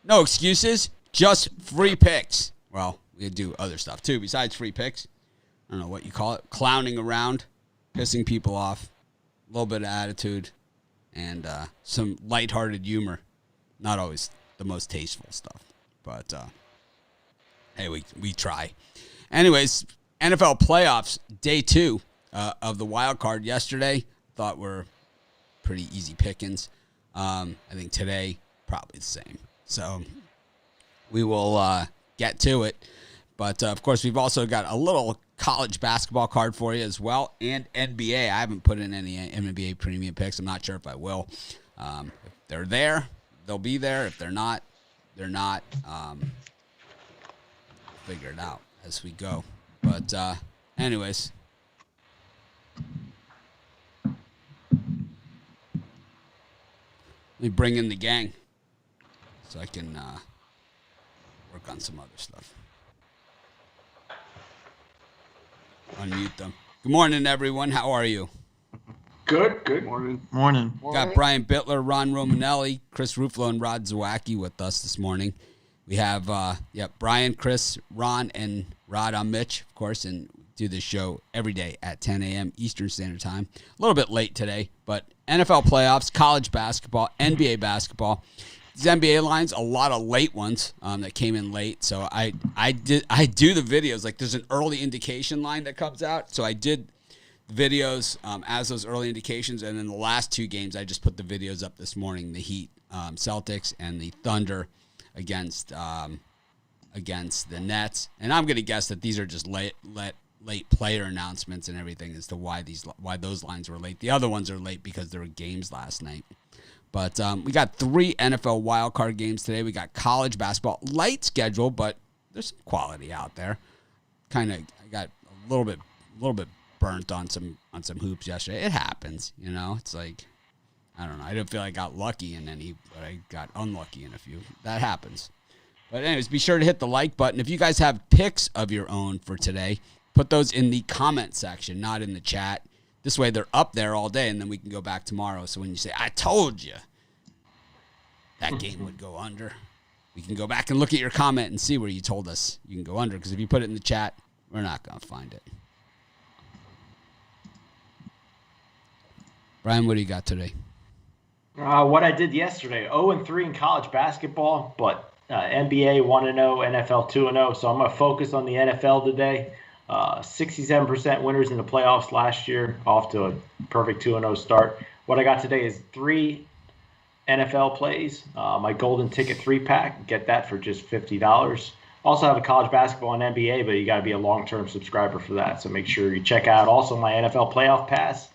No excuses, just free picks. Well, we do other stuff too besides free picks. I don't know what you call it. Clowning around, pissing people off, a little bit of attitude, and some lighthearted humor. Not always the most tasteful stuff, but hey, we try. Anyways, NFL playoffs, day 2 of the wild card yesterday. Thought were pretty easy pickings. I think today, probably the same. So we will get to it. But, of course, we've also got a little college basketball card for you as well, and NBA. I haven't put in any NBA premium picks. I'm not sure if I will. If they're there, they'll be there. If they're not, they're not. Figure it out as we go. But anyways, let me bring in the gang so I can work on some other stuff. Unmute them. Good morning, everyone. How are you? Good. Morning. Got Brian Bittler, Ron Romanelli, Chris Ruffalo, and Rod Zawacki with us this morning. We have Brian, Chris, Ron, and Rod. I'm Mitch, of course, and do this show every day at 10 a.m. Eastern Standard Time. A little bit late today, but NFL playoffs, college basketball, NBA basketball. These NBA lines, a lot of late ones that came in late. So I do the videos. Like there's an early indication line that comes out. So I did videos as those early indications. And then the last 2 games, I just put the videos up this morning, the Heat, Celtics, and the Thunder against the Nets. And I'm going to guess that these are just late player announcements and everything as to why those lines were late. The other ones are late because there were games last night. But we got 3 NFL wildcard games today. We got college basketball, light schedule, but there's some quality out there. I got a little bit burnt on some hoops yesterday. It happens, you know. It's like, I don't know. I didn't feel I got lucky in any, but I got unlucky in a few. That happens. But anyways, be sure to hit the like button. If you guys have picks of your own for today, put those in the comment section, not in the chat. This way they're up there all day, and then we can go back tomorrow. So when you say, I told you that game would go under, we can go back and look at your comment and see where you told us you can go under. Because if you put it in the chat, we're not going to find it. Brian, what do you got today? What I did yesterday, 0-3 in college basketball, but NBA 1-0, NFL 2-0. So I'm going to focus on the NFL today. 67% winners in the playoffs last year, off to a perfect 2-0 start. What I got today is 3 NFL plays. My golden ticket 3-pack, get that for just $50. Also have a college basketball and NBA, but you got to be a long-term subscriber for that. So make sure you check out also my NFL playoff pass.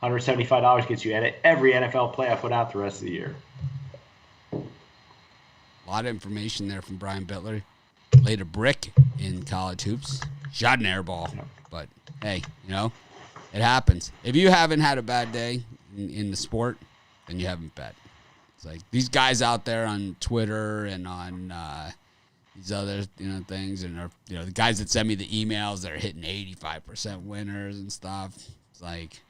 $175 gets you every NFL play I put out the rest of the year. A lot of information there from Brian Bittler. Laid a brick in college hoops. Shot an air ball. But, hey, you know, it happens. If you haven't had a bad day in the sport, then you haven't bet. It's like these guys out there on Twitter and on these other things, and the guys that send me the emails that are hitting 85% winners and stuff. It's like,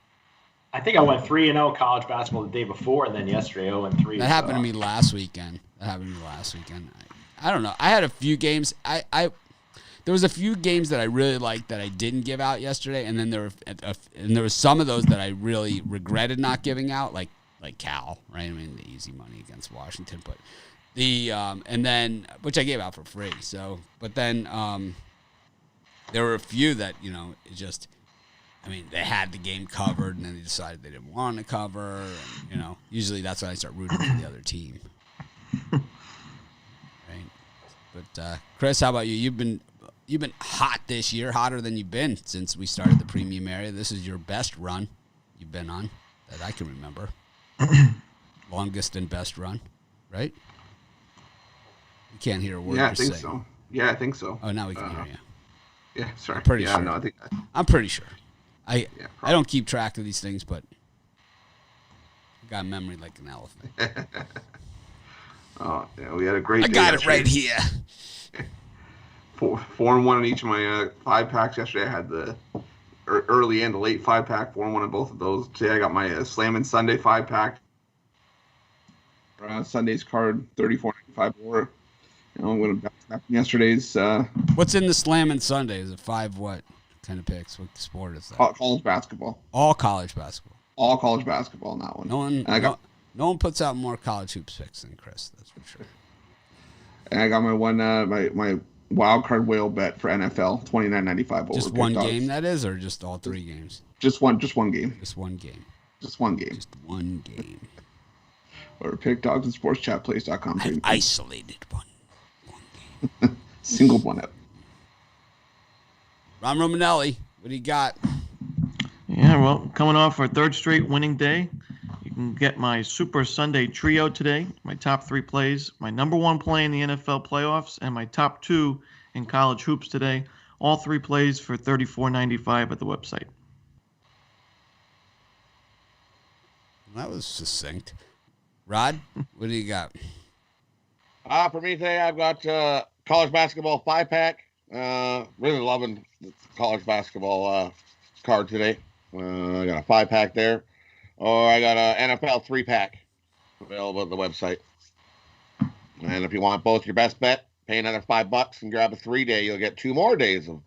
I think I went 3-0 college basketball the day before, and then yesterday 0-3. That happened to me last weekend. I don't know. I had a few games. There was a few games that I really liked that I didn't give out yesterday, and then there was some of those that I really regretted not giving out, like Cal, right? I mean, the easy money against Washington, but and then which I gave out for free. So, but then there were a few that it just. I mean, they had the game covered, and then they decided they didn't want to cover. And, usually that's when I start rooting for the other team. Right? But Chris, how about you? You've been hot this year, hotter than you've been since we started the premium area. This is your best run you've been on that I can remember. Longest and best run, right? You can't hear a word Yeah, I you're think saying. so. Yeah, I think so. Oh, now we can hear you. Yeah, sorry. I'm pretty sure. No, I think I'm pretty sure. I probably. don't keep track of these things, but I got a memory like an elephant. Oh, yeah, we had a great I day got it yesterday. right here. 4-1 in each of my 5 packs yesterday. I had the early and the late 5-pack, 4-1 in both of those. Today I got my Slam and Sunday 5-pack. Sunday's card, 34.95 more. I'm going to back from yesterday's What's in the Slam and Sunday? Is it 5 what kind of picks? What sport is that? college basketball. All college basketball. All college basketball in that one. No one puts out more college hoops picks than Chris. That's for sure. And I got my one my Wildcard whale bet for NFL, $29.95 over. Just one game, that is, or just all 3 games? Just one game. Just one game. Just one game. Just one game. Or pickdogandsportschatplace.com. I've isolated one game. Singled one out. Ron Romanelli, what do you got? Yeah, well, coming off our 3rd straight winning day, you can get my Super Sunday trio today, my top 3 plays, my number 1 play in the NFL playoffs, and my top 2 in college hoops today. All 3 plays for $34.95 at the website. That was succinct. Rod, what do you got? For me today, I've got college basketball 5-pack. Really loving the college basketball card today. I got a 5-pack there. Or I got an NFL 3-pack available at the website. And if you want both your best bet, pay another $5 and grab a 3-day. You'll get 2 more days of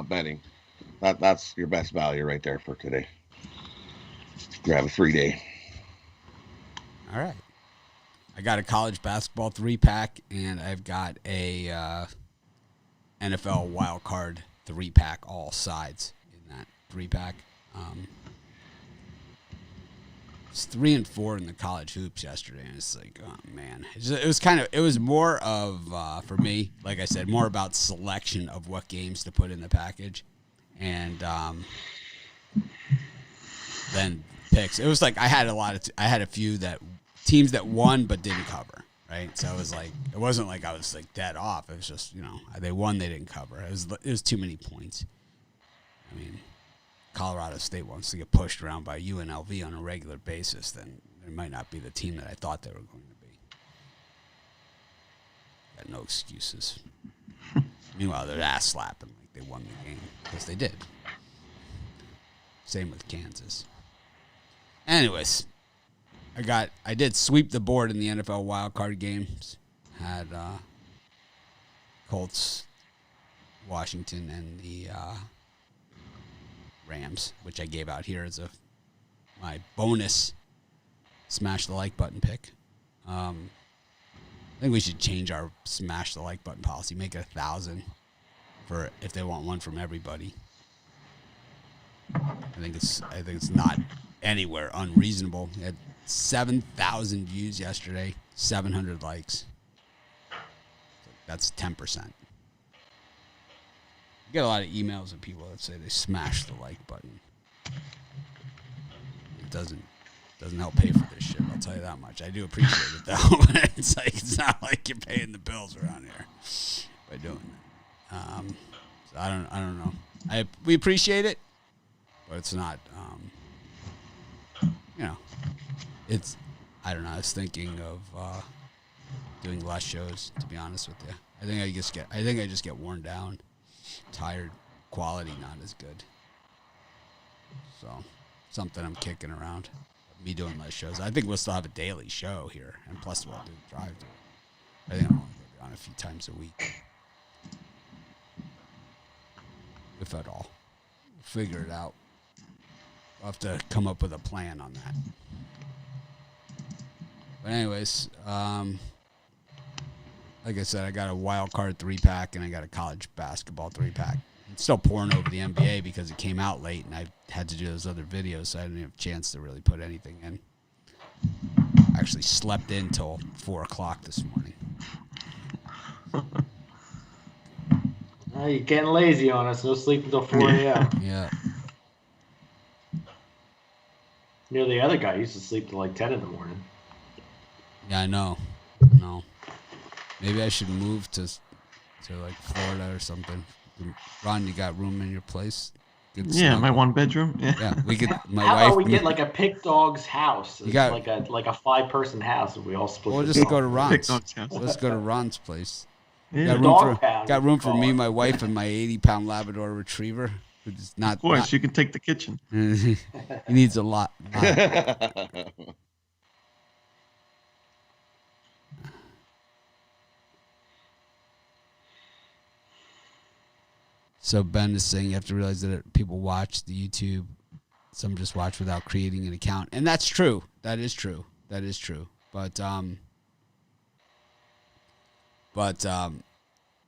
betting. That's your best value right there for today. Grab a 3-day. All right. I got a college basketball 3-pack, and I've got a NFL Wildcard 3-pack, all sides in that 3-pack. It's 3 and 4 in the college hoops yesterday, and it's like, oh man, it was more of for me, like I said, more about selection of what games to put in the package, and then picks. It was like I had a few that teams that won but didn't cover, right? So it was like, it wasn't like I was like dead off. It was just, they won, they didn't cover. It was too many points. I mean, Colorado State wants to get pushed around by UNLV on a regular basis, then it might not be the team that I thought they were going to be. Got no excuses. Meanwhile, they're ass slapping like they won the game, because they did. Same with Kansas. Anyways, I did sweep the board in the NFL wildcard games. Had Colts, Washington, and the Rams, which I gave out here as my bonus smash the like button pick. I think we should change our smash the like button policy. Make it 1,000 for if they want one from everybody. I think it's not anywhere unreasonable. It had 7,000 views yesterday, 700 likes. That's 10%. You get a lot of emails of people that say they smash the like button. It doesn't help pay for this shit, I'll tell you that much. I do appreciate it though, but it's not like you're paying the bills around here by doing that. So I don't know. We appreciate it, but it's not. It's, I don't know. I was thinking of doing less shows, to be honest with you. I think I just get worn down, tired, quality not as good. So something I'm kicking around. Me doing less shows. I think we'll still have a daily show here, and plus we'll do the drive. I think I'm only going to be on a few times a week, if at all. We'll figure it out. I'll have to come up with a plan on that. But anyways, like I said, I got a wild card 3-pack and I got a college basketball 3-pack. I'm still pouring over the NBA because it came out late and I had to do those other videos, so I didn't have a chance to really put anything in. I actually slept in till 4 o'clock this morning. You're getting lazy on us. No sleep until 4 a.m. Yeah. The other guy used to sleep till like 10 in the morning. Yeah, I know. No. Maybe I should move to like Florida or something. Ron, you got room in your place? Yeah, my 1-bedroom. Yeah, we could. How about we get like a Pick Dog's house? It's like a 5-person house, and we all split. We'll just go to Ron's. Let's go to Ron's place. Yeah. Got room for me, my wife, and my 80-pound Labrador Retriever. Who's not, of course, you can take the kitchen. He needs a lot. So Ben is saying you have to realize that people watch the YouTube. Some just watch without creating an account. And that's true. That is true. But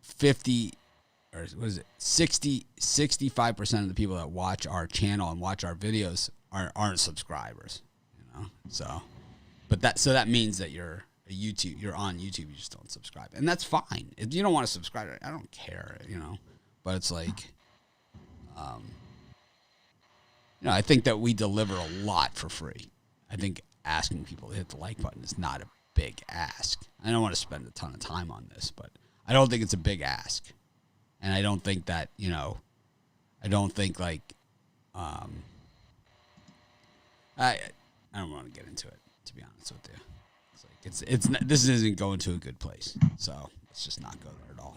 50 or what is it? 65% of the people that watch our channel and watch our videos aren't subscribers, So, that means that you're on YouTube, you just don't subscribe. And that's fine. If you don't want to subscribe, I don't care, But it's like I think that we deliver a lot for free. I think asking people to hit the like button is not a big ask. I don't want to spend a ton of time on this, but I don't think it's a big ask. And I don't think that, I don't think like, I don't want to get into it, to be honest with you. It's like, this isn't going to a good place. So let's just not go there at all.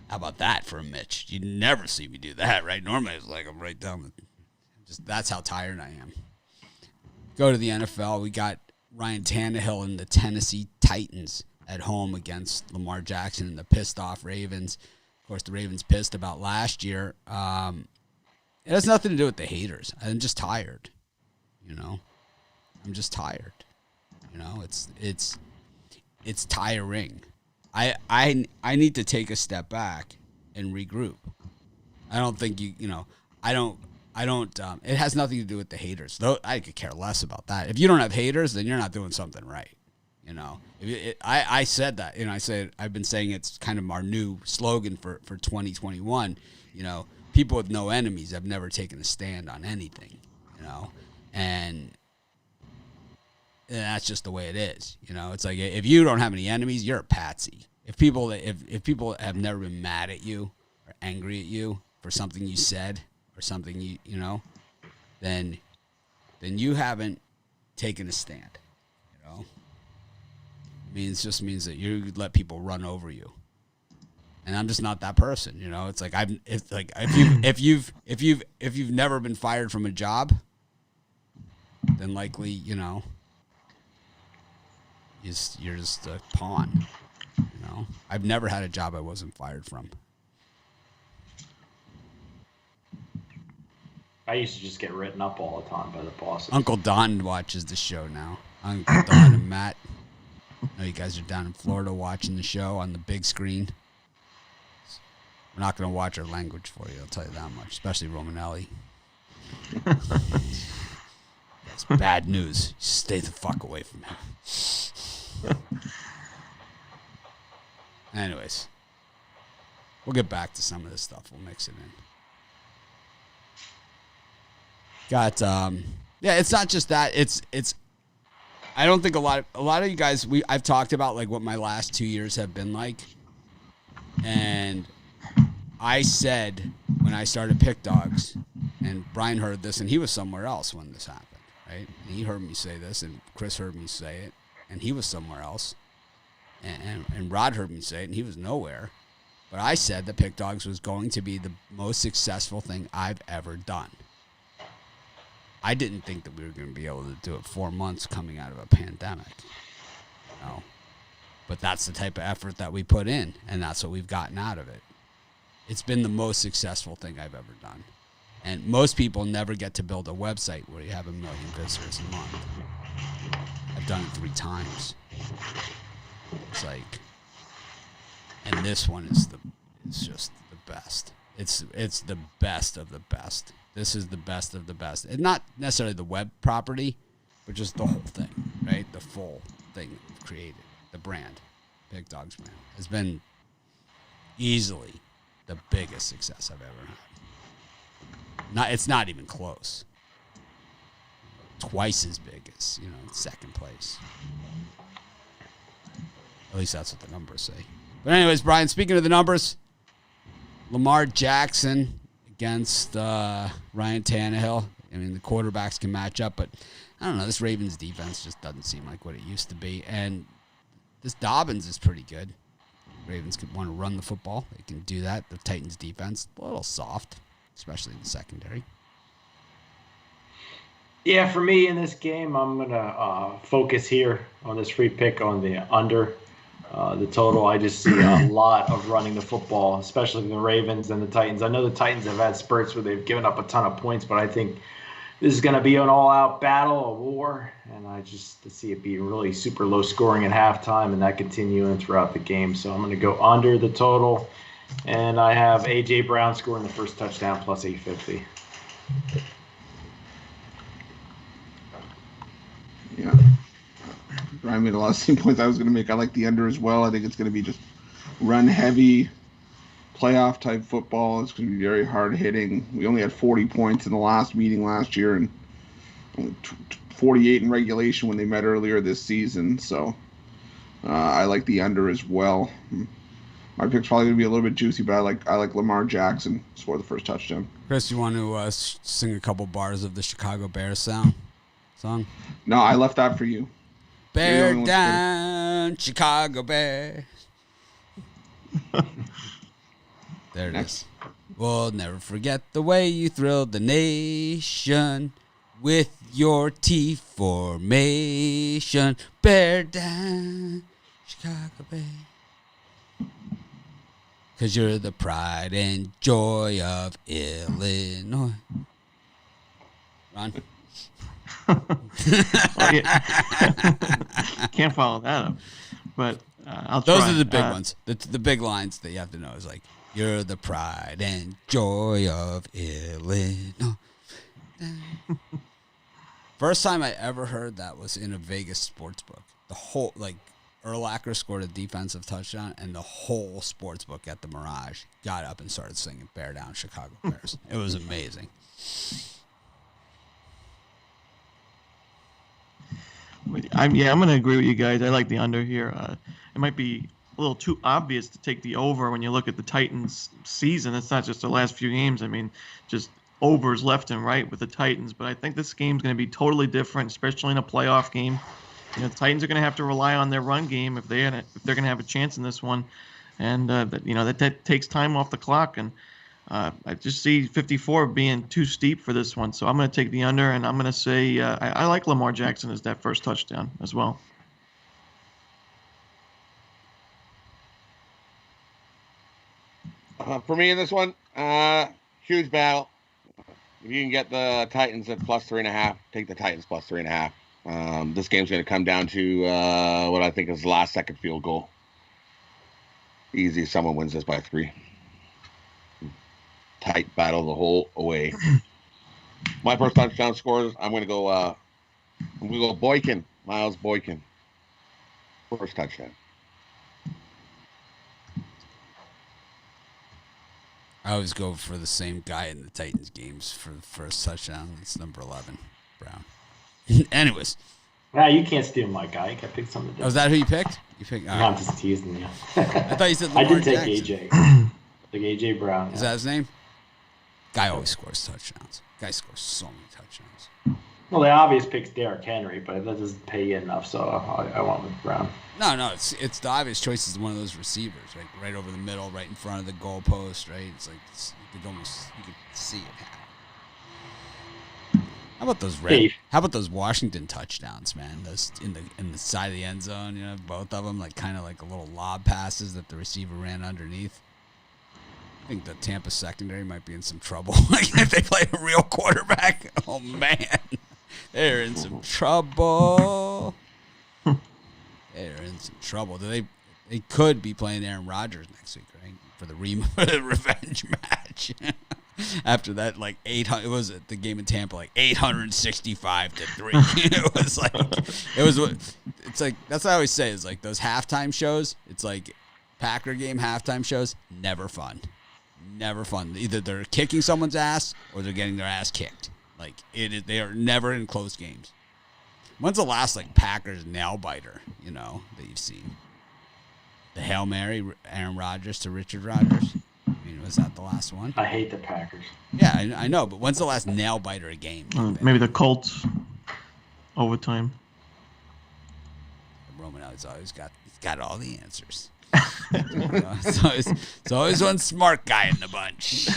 How about that for a Mitch? You never see me do that, right? Normally it's like I'm right down that's how tired I am. Go to the NFL. We got Ryan Tannehill and the Tennessee Titans at home against Lamar Jackson and the pissed off Ravens. Of course, the Ravens pissed about last year. It has nothing to do with the haters. I'm just tired. I'm just tired. It's tiring. I need to take a step back and regroup. I don't think I don't. It has nothing to do with the haters. Though I could care less about that. If you don't have haters, then you're not doing something right. I said that. I've been saying it's kind of our new slogan for 2021. People with no enemies have never taken a stand on anything. And that's just the way it is. It's like if you don't have any enemies, you're a patsy. If people have never been mad at you or angry at you for something you said or something then you haven't taken a stand. It just means that you let people run over you, and I'm just not that person. It's like if you've never been fired from a job, then likely you're just a pawn. I've never had a job I wasn't fired from. I used to just get written up all the time by the bosses. Uncle Don watches the show now. Uncle Don and Matt. I know you guys are down in Florida watching the show on the big screen. We're not going to watch our language for you, I'll tell you that much, especially Romanelli. That's bad news. Stay the fuck away from him. Anyways, we'll get back to some of this stuff. We'll mix it in. Got it's not just that. It's I don't think a lot of you guys I've talked about like what my last 2 years have been like. And I said when I started Pick Dogs, and Brian heard this, and he was somewhere else when this happened, right? And he heard me say this, and Chris heard me say it, and he was somewhere else. And Rod heard me say it, and he was nowhere. But I said that Pick Dogs was going to be the most successful thing I've ever done. I didn't think that we were going to be able to do it 4 months coming out of a pandemic. But that's the type of effort that we put in, and that's what we've gotten out of it. It's been the most successful thing I've ever done. And most people never get to build a website where you have 1 million visitors a month. I've done it 3 times. It's like, and this one is just the best. It's the best of the best. This is the best of the best. And not necessarily the web property, but just the whole thing, right? The full thing that we've created. The brand, Big Dogs brand, has been easily the biggest success I've ever had. It's not even close. Twice as big as, second place. At least that's what the numbers say. But anyways, Brian, speaking of the numbers, Lamar Jackson against Ryan Tannehill. I mean, the quarterbacks can match up, but I don't know. This Ravens defense just doesn't seem like what it used to be. And this Dobbins is pretty good. Ravens could want to run the football. They can do that. The Titans defense, a little soft, especially in the secondary. Yeah, for me in this game, I'm going to focus here on this free pick on the under. the total. I just see a lot of running the football, especially the Ravens and the Titans. I know the Titans have had spurts where they've given up a ton of points, but I think this is going to be an all-out battle, a war, and I just see it being really super low scoring at halftime and that continuing throughout the game. So I'm going to go under the total, and I have A.J. Brown scoring the first touchdown plus 850. Yeah. Brian made a lot of same points I was going to make. I like the under as well. I think it's going to be just run heavy, playoff type football. It's going to be very hard hitting. We only had 40 points in the last meeting last year and only 48 in regulation when they met earlier this season. So I like the under as well. My pick's probably going to be a little bit juicy, but I like Lamar Jackson to score the first touchdown. Chris, you want to sing a couple bars of the Chicago Bears song? No, I left that for you. Bear down, Chicago Bears. There it is. We'll never forget the way you thrilled the nation with your T formation. Bear down, Chicago Bears. 'Cause you're the pride and joy of Illinois. Ron? Can't follow that up, but I'll try. Those are the big ones. The big lines that you have to know is like, you're the pride and joy of Illinois. First time I ever heard that was in a Vegas sports book. The whole, like, Urlacher scored a defensive touchdown, and the whole sports book at the Mirage got up and started singing Bear Down Chicago Bears. It was amazing. I'm going to agree with you guys. I like the under here. It might be a little too obvious to take the over when you look at the Titans' season. It's not just the last few games. I mean, just overs left and right with the Titans. But I think this game's going to be totally different, especially in a playoff game. The Titans are going to have to rely on their run game if they're going to have a chance in this one, and that takes time off the clock. And I just see 54 being too steep for this one, so I'm going to take the under, and I'm going to say I like Lamar Jackson as that first touchdown as well. For me in this one, huge battle. If you can get the Titans at plus 3.5, take the Titans plus 3.5. This game's going to come down to what I think is the last second field goal. Easy, someone wins this by 3. Tight battle the whole way. My first touchdown scores, I'm going to go Boykin, Miles Boykin. First touchdown. I always go for the same guy in the Titans games for the first touchdown. It's number 11, Brown. Anyways. Nah, you can't steal my guy. I picked something different. Oh, is that who you picked? You picked. No, I'm just teasing you. I thought you said Lamar I did take Jackson. AJ. Like AJ Brown. Is that his name? Guy always scores touchdowns. Guy scores so many touchdowns. Well, the obvious pick's Derrick Henry, but that doesn't pay you enough, so I went with Brown. No, it's the obvious choice is one of those receivers, right over the middle, right in front of the goalpost, right? It's like you could see it happen. How about those Washington touchdowns, man? Those in the side of the end zone, both of them, like kind of like a little lob passes that the receiver ran underneath. I think the Tampa secondary might be in some trouble. Like if they play a real quarterback, oh man, they're in some trouble. They're in some trouble. They could be playing Aaron Rodgers next week, right? For the revenge match. After that, like 800, it was at the game in Tampa, like 865-3. It's like that's what I always say. Is like those halftime shows. It's like Packer game halftime shows. Never fun. Never fun. Either they're kicking someone's ass or they're getting their ass kicked. Like they are never in close games. When's the last like Packers nail biter? That you've seen. The Hail Mary, Aaron Rodgers to Richard Rodgers. I mean, was that the last one? I hate the Packers. Yeah, I know, but when's the last nail biter a game? Maybe the Colts overtime. Romanelli's always got all the answers. It's always one smart guy in the bunch.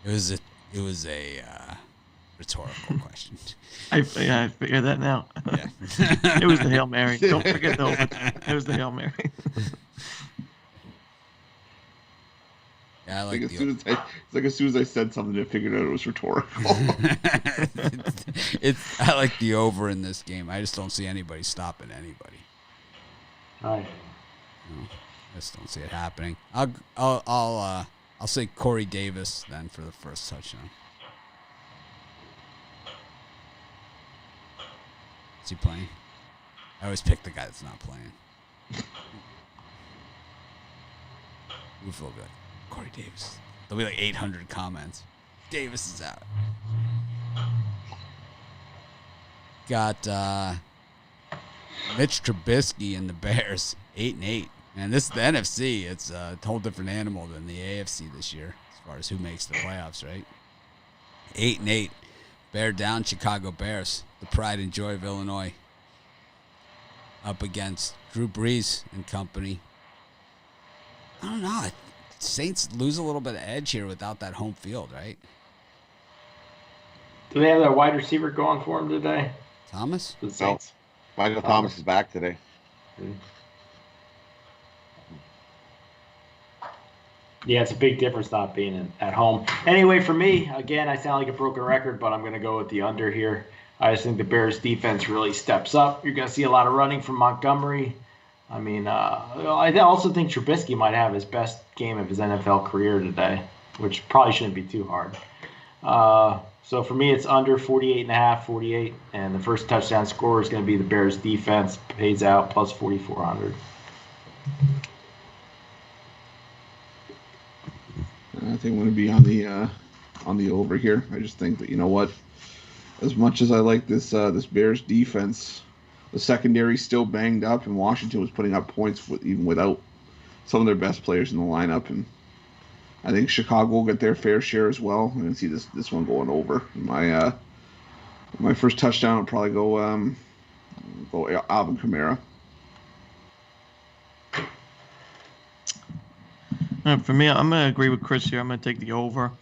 It was a Rhetorical question. I figured that now. Yeah. It was the Hail Mary. Don't forget the overtime. It was the Hail Mary. Yeah, I Like like as soon as I said something, I figured out it was rhetorical. I like the over in this game. I just don't see anybody stopping anybody. All right. No, I just don't see it happening. I'll say Corey Davis then for the first touchdown. Is he playing? I always pick the guy that's not playing. Roof will be like, Corey Davis. There'll be like 800 comments. Davis is out. Got Mitch Trubisky and the Bears, 8-8. And this is the NFC. It's a whole different animal than the AFC this year as far as who makes the playoffs, right? 8-8. Bear down, Chicago Bears. The pride and joy of Illinois. Up against Drew Brees and company. I don't know. Saints lose a little bit of edge here without that home field, right? Do they have their wide receiver going for him today? Thomas? The Saints. Michael Thomas is back today. Yeah, it's a big difference not being at home. Anyway, for me, again, I sound like a broken record, but I'm going to go with the under here. I just think the Bears defense really steps up. You're going to see a lot of running from Montgomery. I mean, I also think Trubisky might have his best game of his NFL career today, which probably shouldn't be too hard. So for me, it's under 48.5, 48, and the first touchdown scorer is going to be the Bears defense. Pays out plus 4,400. I think I'm going to be on the over here. I just think that, you know what, as much as I like this Bears defense, the secondary's still banged up, and Washington was putting up points even without some of their best players in the lineup. And I think Chicago will get their fair share as well. I'm going to see this one going over. My first touchdown will probably go Alvin Kamara. For me, I'm going to agree with Chris here. I'm going to take the over.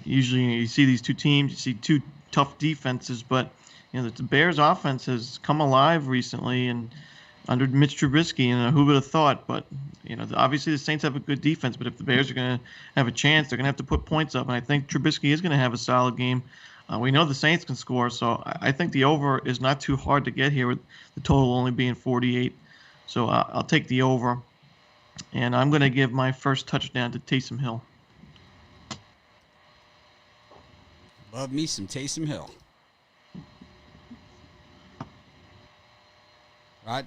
Usually, you see these two teams, you see two tough defenses, but the Bears' offense has come alive recently, and under Mitch Trubisky, who would have thought? But obviously the Saints have a good defense, but if the Bears are going to have a chance, they're going to have to put points up, and I think Trubisky is going to have a solid game. We know the Saints can score, so I think the over is not too hard to get here, with the total only being 48. So I'll take the over. And I'm going to give my first touchdown to Taysom Hill. Love me some Taysom Hill. Rod?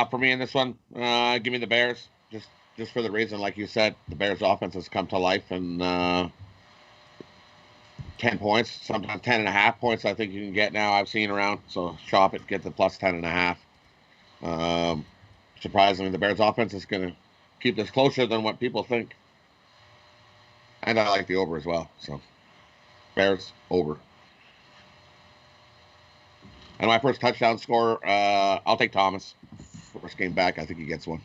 For me in this one, give me the Bears. Just for the reason, like you said, the Bears' offense has come to life, and 10 points, sometimes 10.5 points I think you can get now. I've seen around, so shop it, get the plus 10.5. Surprisingly, the Bears' offense is going to keep this closer than what people think. And I like the over as well. So, Bears, over. And my first touchdown scorer, I'll take Thomas. First game back, I think he gets one.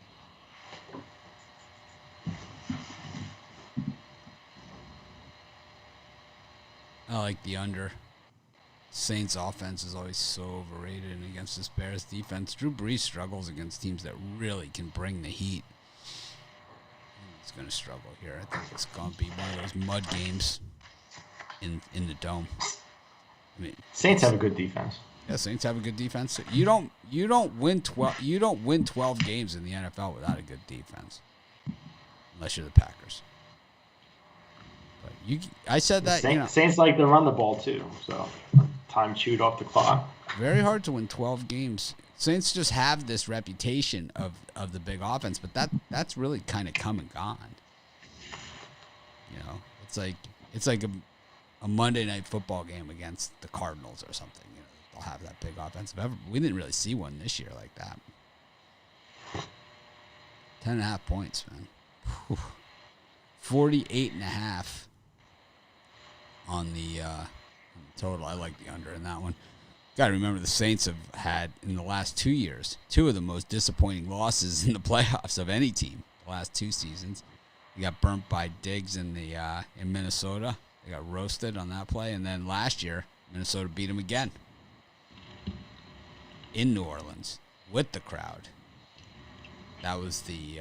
I like the under. Saints offense is always so overrated, and against this Bears defense, Drew Brees struggles against teams that really can bring the heat. He's going to struggle here. I think it's going to be one of those mud games in the dome. I mean, Saints have a good defense. Yeah, Saints have a good defense. You don't win 12 games in the NFL without a good defense, unless you're the Packers. But I said that Saints like to run the ball too, so time chewed off the clock. Very hard to win 12 games. Saints just have this reputation of the big offense, but that's really kind of come and gone. It's like a Monday night football game against the Cardinals or something. They'll have that big offensive effort. We didn't really see one this year like that. 10.5 points, man. 48.5 on the total. I like the under in that one. Got to remember the Saints have had, in the last 2 years, two of the most disappointing losses in the playoffs of any team the last 2 seasons. You got burnt by Diggs in Minnesota. They got roasted on that play. And then last year, Minnesota beat them again in New Orleans with the crowd. That was the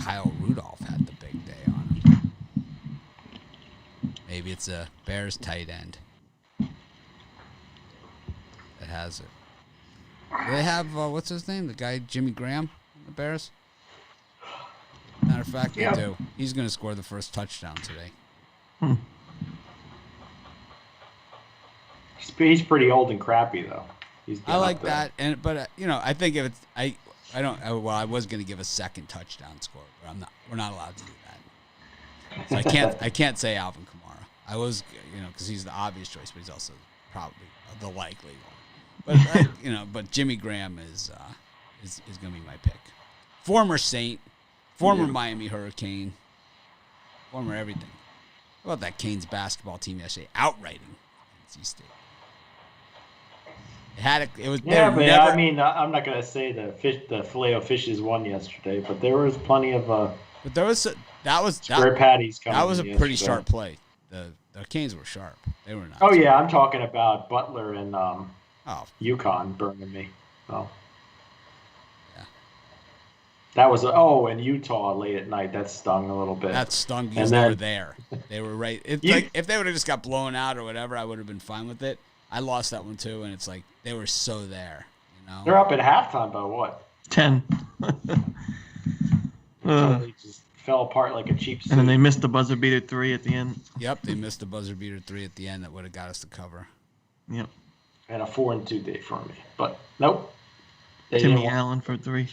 Kyle Rudolph had the big day on him. Maybe it's a Bears tight end that has it. Do they have, what's his name? The guy, Jimmy Graham, the Bears? Matter of fact, they do. He's going to score the first touchdown today. He's pretty old and crappy, though. I like that, but I think if it's I was going to give a second touchdown score, but we're not allowed to do that. So I can't say Alvin Kamara. I was, because he's the obvious choice, but he's also probably the likely one. But but Jimmy Graham is going to be my pick. Former Saint, former Miami Hurricane, former everything. How about that Canes basketball team yesterday outrighting NC State? It was. Yeah, but never, I mean, I'm not going to say the Filet-O-Fishes won yesterday, but there was plenty of. But there was square patties coming. That was a pretty sharp play. The Canes were sharp. They were not. Oh yeah, I'm talking about Butler and UConn burning me. Oh. Yeah. That was and Utah late at night. That stung a little bit. That stung because they were there. They were right. It's like if they would have just got blown out or whatever, I would have been fine with it. I lost that one too, and it's like they were so there. They're up at halftime by what? 10. They just fell apart like a cheap suit. And then they missed the buzzer beater 3 at the end. Yep, they missed the buzzer beater 3 at the end that would have got us to cover. Yep. And a 4-2 day for me, but nope. Timmy Allen for 3.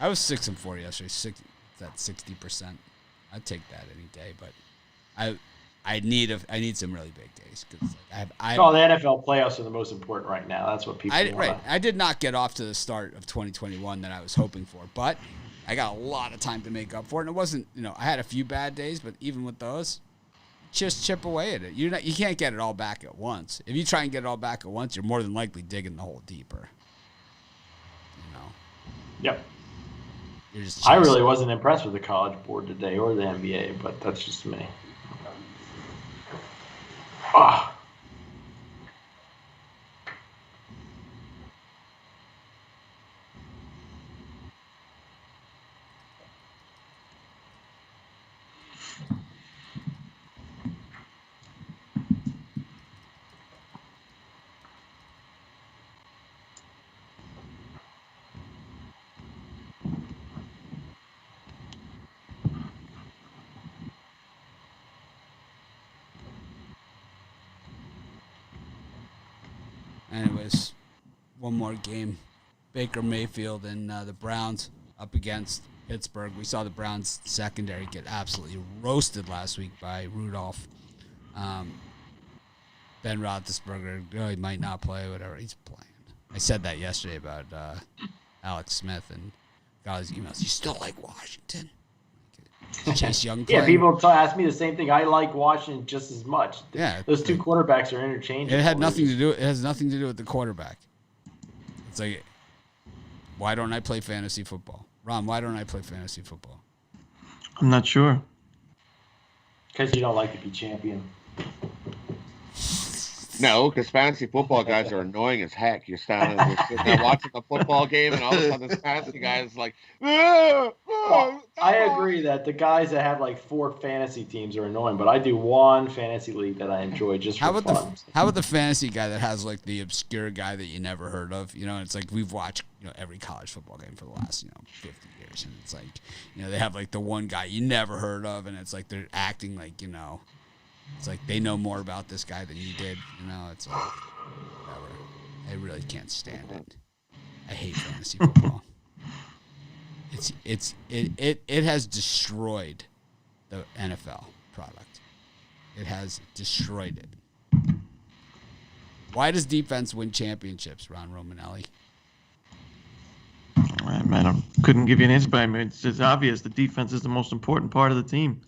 I was 6-4 yesterday. That's 60%. I'd take that any day, but I need some really big days because the NFL playoffs are the most important right now. That's what people want. Right. I did not get off to the start of 2021 that I was hoping for, but I got a lot of time to make up for it. And it wasn't, I had a few bad days, but even with those, just chip away at it. You can't get it all back at once. If you try and get it all back at once, you're more than likely digging the hole deeper. Yep. I really wasn't impressed with the College Board today or the NBA, but that's just me. Anyways, one more game. Baker Mayfield and the Browns up against Pittsburgh. We saw the Browns secondary get absolutely roasted last week by Rudolph. Ben Roethlisberger, he might not play, whatever. He's playing. I said that yesterday about Alex Smith and got his emails. You still like Washington? Chase Young playing. Yeah, people ask me the same thing. I like Washington just as much. Yeah, those two quarterbacks are interchangeable. It has nothing to do with the quarterback. It's like, why don't I play fantasy football? Ron, why don't I play fantasy football? I'm not sure. Because you don't like to be champion. No, because fantasy football guys are annoying as heck. You're sitting there watching the football game, and all of a sudden this fantasy guy is like, Well, I agree that the guys that have like 4 fantasy teams are annoying, but I do one fantasy league that I enjoy just for fun. How about the fantasy guy that has like the obscure guy that you never heard of? It's like we've watched every college football game for the last 50 years, and it's like they have like the one guy you never heard of, and it's like they're acting like it's like they know more about this guy than you did. It's like whatever. I really can't stand it. I hate fantasy football. It has destroyed the NFL product. It has destroyed it. Why does defense win championships, Ron Romanelli? I couldn't give you an answer, but it's obvious the defense is the most important part of the team.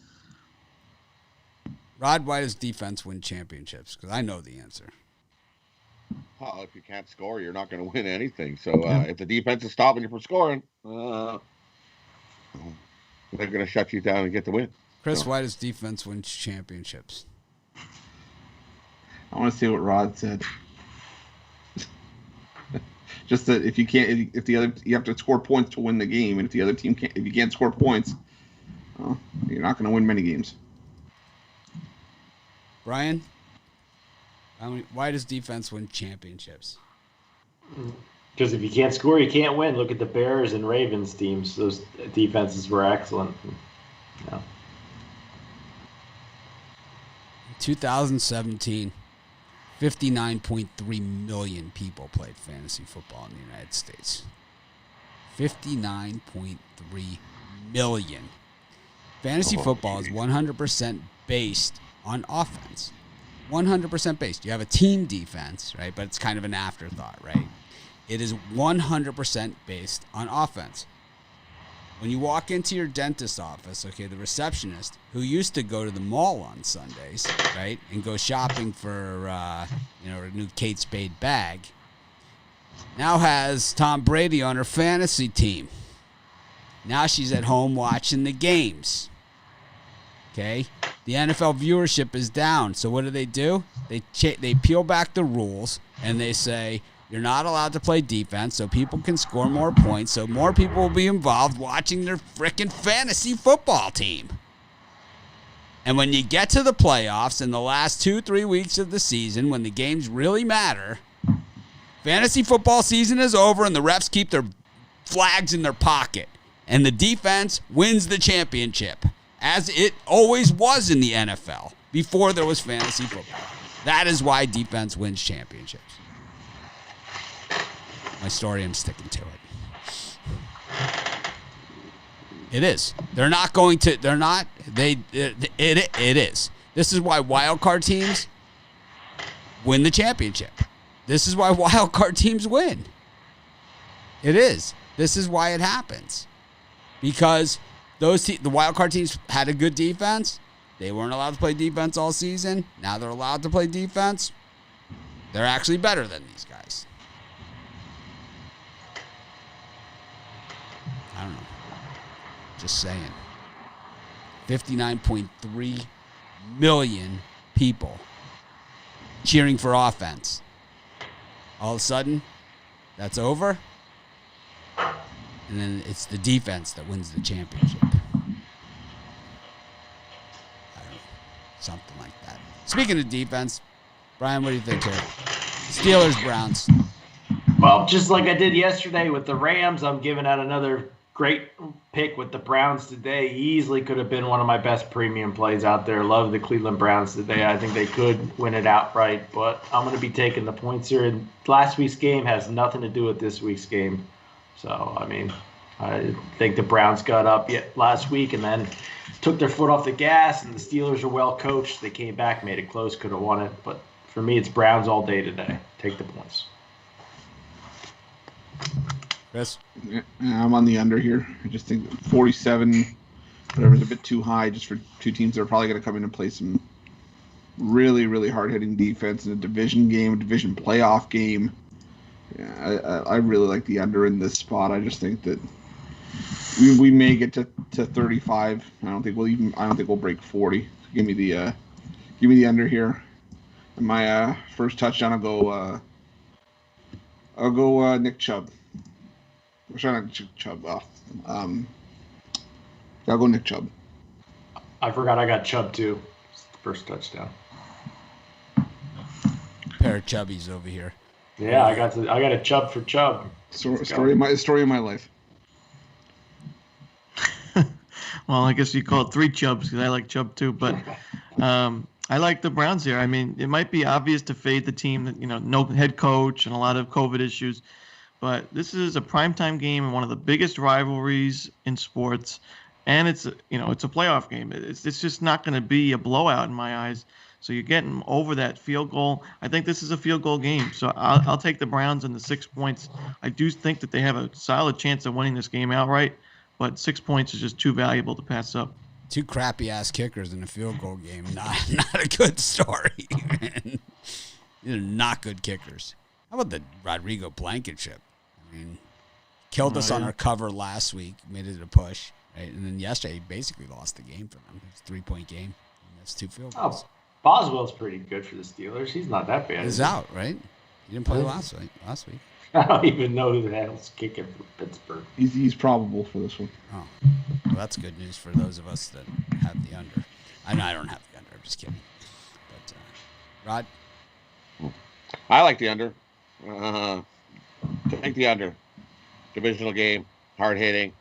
Rod, why does defense win championships? Because I know the answer. Well, if you can't score, you're not going to win anything. So if the defense is stopping you from scoring, they're going to shut you down and get the win. Chris, So, why does defense win championships? I want to say what Rod said. Just that if you can't, if the other, you have to score points to win the game, and if the other team can't, if you can't score points, well, you're not going to win many games. Brian, why does defense win championships? Because if you can't score, you can't win. Look at the Bears and Ravens teams; those defenses were excellent. Yeah. 2017, 59.3 million people played fantasy football in the United States. 59.3 million. Fantasy football is 100% based on offense. 100% based. You have a team defense, right? But it's kind of an afterthought, right? It is 100% based on offense. When you walk into your dentist's office, okay, the receptionist who used to go to the mall on Sundays, right, and go shopping for, a new Kate Spade bag, now has Tom Brady on her fantasy team. Now she's at home watching the games. Okay? The NFL viewership is down. So what do? They peel back the rules and they say, you're not allowed to play defense so people can score more points, so more people will be involved watching their frickin' fantasy football team. And when you get to the playoffs in the last 2-3 weeks of the season, when the games really matter, fantasy football season is over and the refs keep their flags in their pocket. And the defense wins the championship, as it always was in the NFL before there was fantasy football. That is why defense wins championships. My story, I'm sticking to it. It is. They're not going to. They're not. It is. This is why wildcard teams win the championship. This is why wildcard teams win. It is. This is why it happens. Because the wildcard teams had a good defense. They weren't allowed to play defense all season. Now they're allowed to play defense. They're actually better than these guys. I don't know. Just saying. 59.3 million people cheering for offense. All of a sudden, that's over. And then it's the defense that wins the championship. I don't know. Something like that. Speaking of defense, Brian, what do you think here? Steelers, Browns. Well, just like I did yesterday with the Rams, I'm giving out another great pick with the Browns today. Easily could have been one of my best premium plays out there. Love the Cleveland Browns today. I think they could win it outright, but I'm going to be taking the points here. And last week's game has nothing to do with this week's game. So, I mean, I think the Browns got up last week and then took their foot off the gas, and the Steelers are well coached. They came back, made it close, could have won it. But for me, it's Browns all day today. Take the points. Chris? Yeah, I'm on the under here. I just think 47, whatever, is a bit too high just for two teams that are probably going to come in and play some really, really hard-hitting defense in a division game, a division playoff game. Yeah, I really like the under in this spot. I just think that we may get to 35. I don't think we'll break 40. Give me the under here. And my first touchdown, I'll go Nick Chubb. I'm trying not Nick Chubb off. I'll go Nick Chubb. I forgot I got Chubb too. First touchdown. Pair of chubbies over here. Yeah, I got a Chubb for Chubb. Story of my life. Well, I guess you call it three Chubbs because I like Chubb too. But I like the Browns here. I mean, it might be obvious to fade the team that, no head coach and a lot of COVID issues. But this is a primetime game and one of the biggest rivalries in sports. And it's a playoff game. It's just not going to be a blowout in my eyes. So you're getting over that field goal. I think this is a field goal game. So I'll take the Browns and the 6 points. I do think that they have a solid chance of winning this game outright, but 6 points is just too valuable to pass up. Two crappy-ass kickers in a field goal game. Not a good story, man. These are not good kickers. How about the Rodrigo Blankenship? I mean, killed us on our cover last week, made it a push, right? And then yesterday, he basically lost the game for them. It was a 3-point game. He missed 2 field Oh, goals. Boswell's pretty good for the Steelers. He's not that bad. He's out, right? He didn't play last week. I don't even know who the hell's kicking for Pittsburgh. He's probable for this one. Oh, well, that's good news for those of us that have the under. I know I don't have the under. I'm just kidding. But Rod, I like the under. Take the under. Divisional game, hard hitting,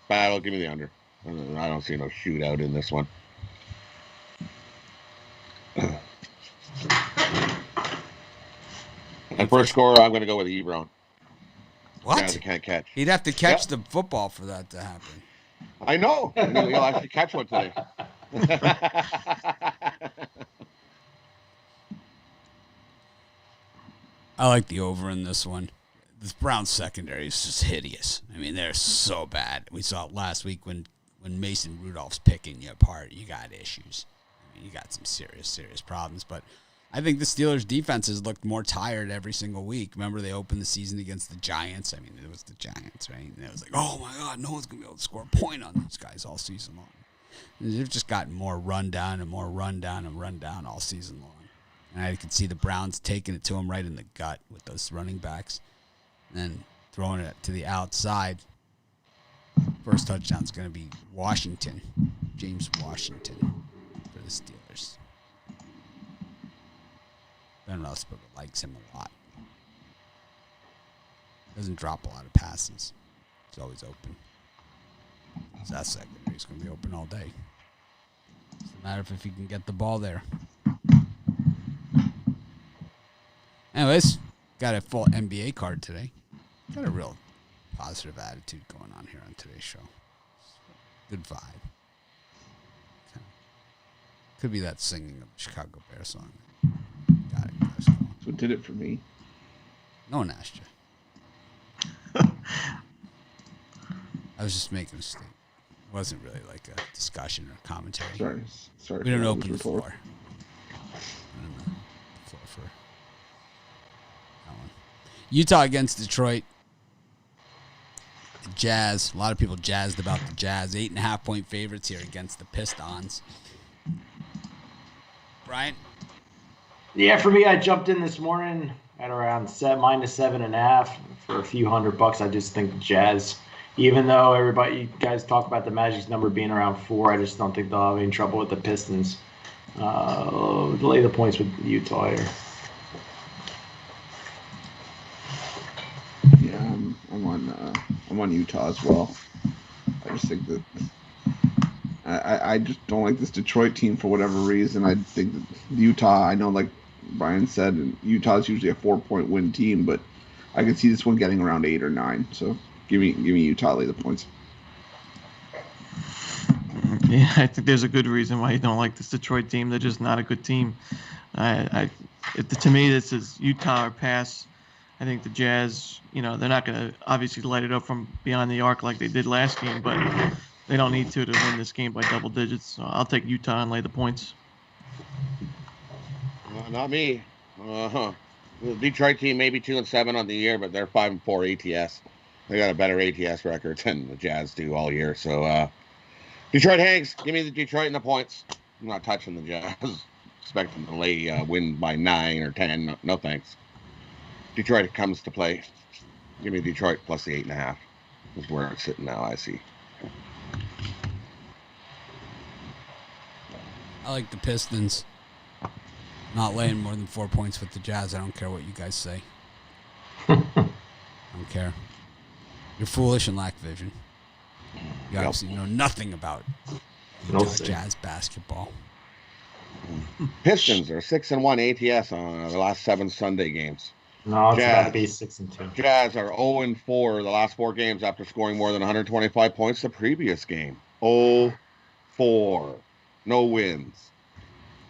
battle. Give me the under. I don't see no shootout in this one. And first scorer, I'm going to go with Ebron. what? Guys that can't catch. He'd have to catch the football for that to happen. I know. He'll actually catch one today. I like the over in this one. This Browns secondary is just hideous. I mean, they're so bad. We saw it last week when Mason Rudolph's picking you apart. You got issues. I mean, you got some serious problems. But I think the Steelers' defense has looked more tired every single week. Remember, they opened the season against the Giants. I mean, it was the Giants, right? And it was like, oh, my God, no one's going to be able to score a point on these guys all season long. And they've just gotten more run down all season long. And I could see the Browns taking it to him right in the gut with those running backs and then throwing it to the outside. First touchdown's going to be Washington, James Washington for the Steelers. Ben Roethlisberger likes him a lot. Doesn't drop a lot of passes. He's always open. So that secondary is going to be open all day. Doesn't matter if he can get the ball there. Anyways, got a full NBA card today. Got a real positive attitude going on here on today's show. Good vibe. Could be that singing of the Chicago Bears song. Got it, guys. That's what did it for me. No one asked you. I was just making a statement. It wasn't really like a discussion or commentary. Sorry. We don't for open the report. floor. I don't know. The floor for that one. Utah against Detroit. The Jazz. A lot of people jazzed about the Jazz. 8.5-point favorites here against the Pistons. Brian? Yeah, for me, I jumped in this morning at around -7.5 for a few $100. I just think the Jazz, even though you guys talk about the Magic's number being around 4, I just don't think they'll have any trouble with the Pistons. Lay the points with Utah here. Yeah, I'm on Utah as well. I just think that I just don't like this Detroit team for whatever reason. I think that Utah, I know, like Brian said, and Utah's usually a 4-point win team, but I can see this one getting around 8 or 9. So give me Utah, lay the points. Yeah, I think there's a good reason why you don't like this Detroit team. They're just not a good team. To me, this is Utah or pass. I think the Jazz, they're not going to obviously light it up from beyond the arc like they did last game, but they don't need to win this game by double digits. So I'll take Utah and lay the points. Not me. The Detroit team may be 2-7 on the year, but they're 5-4 ATS. They got a better ATS record than the Jazz do all year. So Detroit Hanks, give me the Detroit and the points. I'm not touching the Jazz. Expect them to win by 9 or 10. No thanks. Detroit comes to play. Give me Detroit plus the 8.5. Is where it's sitting now, I see. I like the Pistons. Not laying more than 4 points with the Jazz. I don't care what you guys say. I don't care. You're foolish and lack vision. You obviously know nothing about Utah Jazz basketball. Pistons are 6-1 ATS on the last 7 Sunday games. No, it's got to be 6-2. Jazz are 0-4 the last 4 games after scoring more than 125 points the previous game. 0-4. No wins.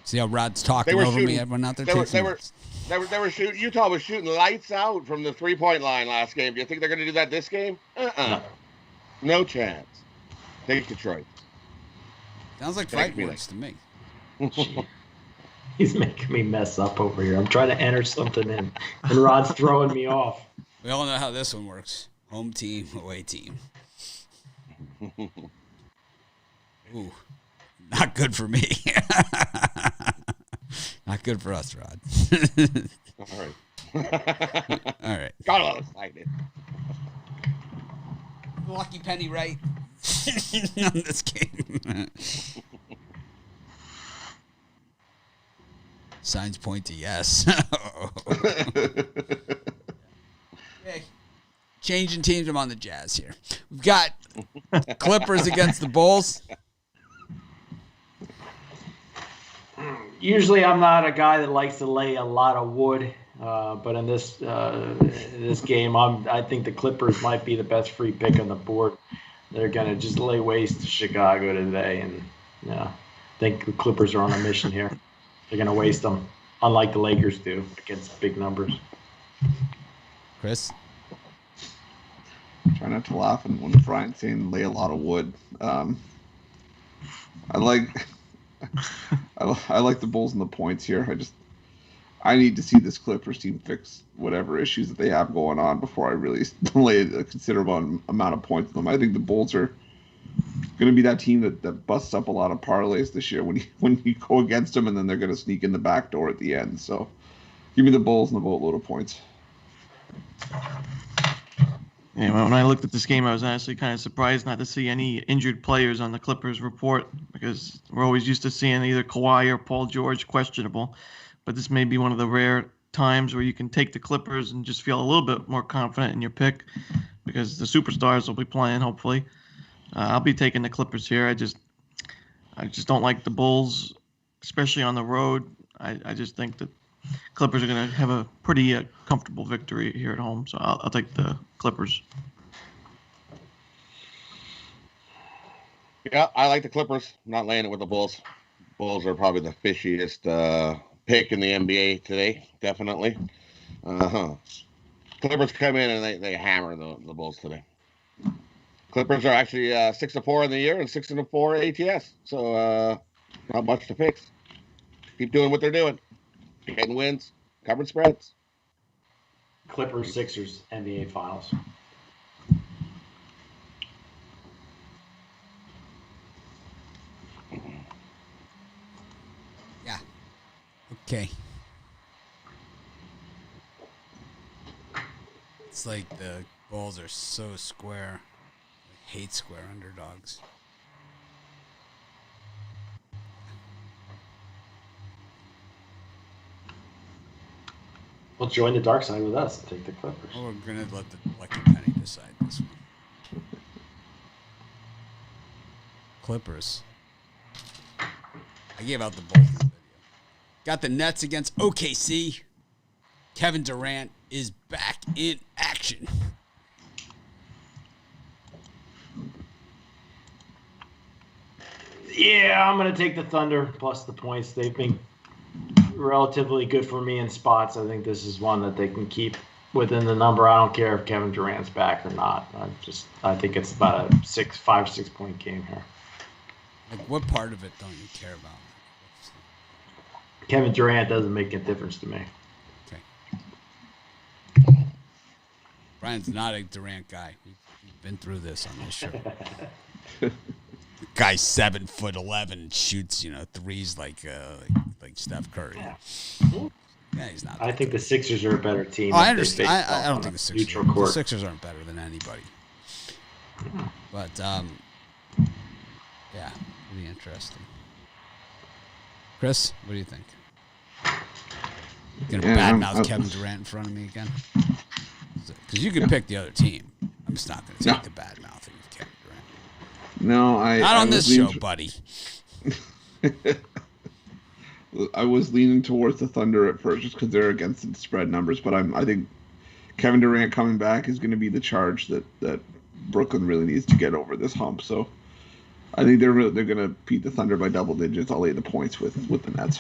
See how Rod's talking over me? Everyone out there they were shooting. Utah was shooting lights out from the 3-point line last game. Do you think they're going to do that this game? No chance. Take Detroit. Sounds like fight words to me. He's making me mess up over here. I'm trying to enter something in, and Rod's throwing me off. We all know how this one works. Home team, away team. Ooh, not good for me. Not good for us, Rod. All right. All right. Got a little excited. Lucky penny, right? On this game. Signs point to yes. Okay. Changing teams. I'm on the Jazz here. We've got Clippers against the Bulls. Usually, I'm not a guy that likes to lay a lot of wood, but in this game, I think the Clippers might be the best free pick on the board. They're gonna just lay waste to Chicago today, and I think the Clippers are on a mission here. They're gonna waste them, unlike the Lakers do against big numbers. Chris? Try not to laugh when Brian's saying lay a lot of wood. I like the Bulls and the points here. I need to see this Clippers team fix whatever issues that they have going on before I really lay a considerable amount of points on them. I think the Bulls are going to be that team that busts up a lot of parlays this year when you go against them, and then they're going to sneak in the back door at the end. So give me the Bulls and the boatload of points. Yeah, when I looked at this game, I was honestly kind of surprised not to see any injured players on the Clippers report, because we're always used to seeing either Kawhi or Paul George questionable. But this may be one of the rare times where you can take the Clippers and just feel a little bit more confident in your pick, because the superstars will be playing, hopefully. I'll be taking the Clippers here. I just don't like the Bulls, especially on the road. I just think that Clippers are going to have a pretty comfortable victory here at home, so I'll take the Clippers. Yeah, I like the Clippers. I'm not laying it with the Bulls. Bulls are probably the fishiest pick in the NBA today, definitely. Clippers come in and they hammer the Bulls today. Clippers are actually 6-4 in the year and 6-4 ATS, so not much to fix. Keep doing what they're doing. Getting wins, covering spreads. Clippers, Sixers, NBA Finals. Yeah. Okay. It's like the Bulls are so square. I hate square underdogs. Well, join the dark side with us and take the Clippers. Well, we're going to let the lucky penny decide this one. Clippers. I gave out the Bulls in the video. Got the Nets against OKC. Kevin Durant is back in action. Yeah, I'm going to take the Thunder plus the points. They've been relatively good for me in spots. I think this is one that they can keep within the number. I don't care if Kevin Durant's back or not. I think it's about a 5-6 point game here. Like, what part of it don't you care about? Kevin Durant doesn't make a difference to me. Okay. Brian's not a Durant guy. We've been through this on this show. Guy's 7'11", shoots threes like Steph Curry. Yeah, he's not. I think the Sixers are a better team. I understand. I don't think the Sixers. Neutral court. The Sixers aren't better than anybody. But yeah, pretty interesting. Chris, what do you think? You're gonna badmouth Kevin Durant in front of me again? Because you can pick the other team. I'm just not gonna take the bad mouthing of Kevin Durant. No, not on this show, buddy. I was leaning towards the Thunder at first just because they're against the spread numbers, but I think Kevin Durant coming back is going to be the charge that Brooklyn really needs to get over this hump. So I think they're going to beat the Thunder by double digits. I'll lay the points with the Nets.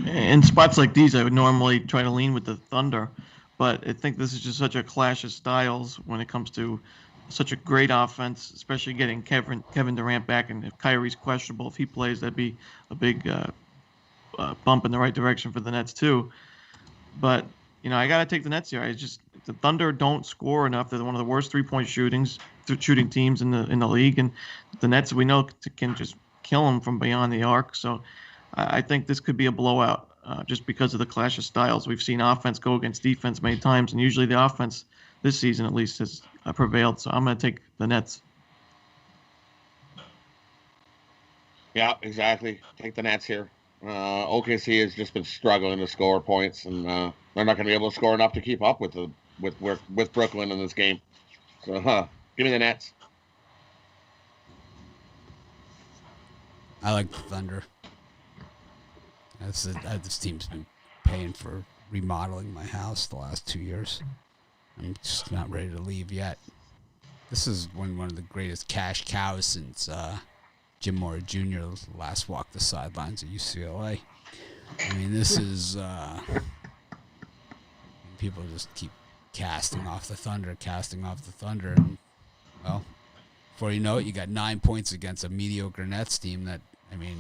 In spots like these, I would normally try to lean with the Thunder, but I think this is just such a clash of styles when it comes to such a great offense, especially getting Kevin Durant back. And if Kyrie's questionable, if he plays, that'd be a big bump in the right direction for the Nets too. But I got to take the Nets here. This The Thunder don't score enough. They're one of the worst three-point shooting teams in the league, and the Nets we know can just kill them from beyond the arc. So I think this could be a blowout just because of the clash of styles. We've seen offense go against defense many times, and usually the offense this season at least has prevailed. So I'm going to take the Nets. Yeah, exactly. Take the Nets here. OKC has just been struggling to score points, and they're not going to be able to score enough to keep up with Brooklyn in this game. So give me the Nets. I like the Thunder. This team's been paying for remodeling my house the last 2 years. I'm just not ready to leave yet. This is one of the greatest cash cows since Jim Mora Jr. last walked the sidelines at UCLA. I mean, this is people just keep casting off the Thunder. And, well, before you know it, you got 9 points against a mediocre Nets team that, I mean,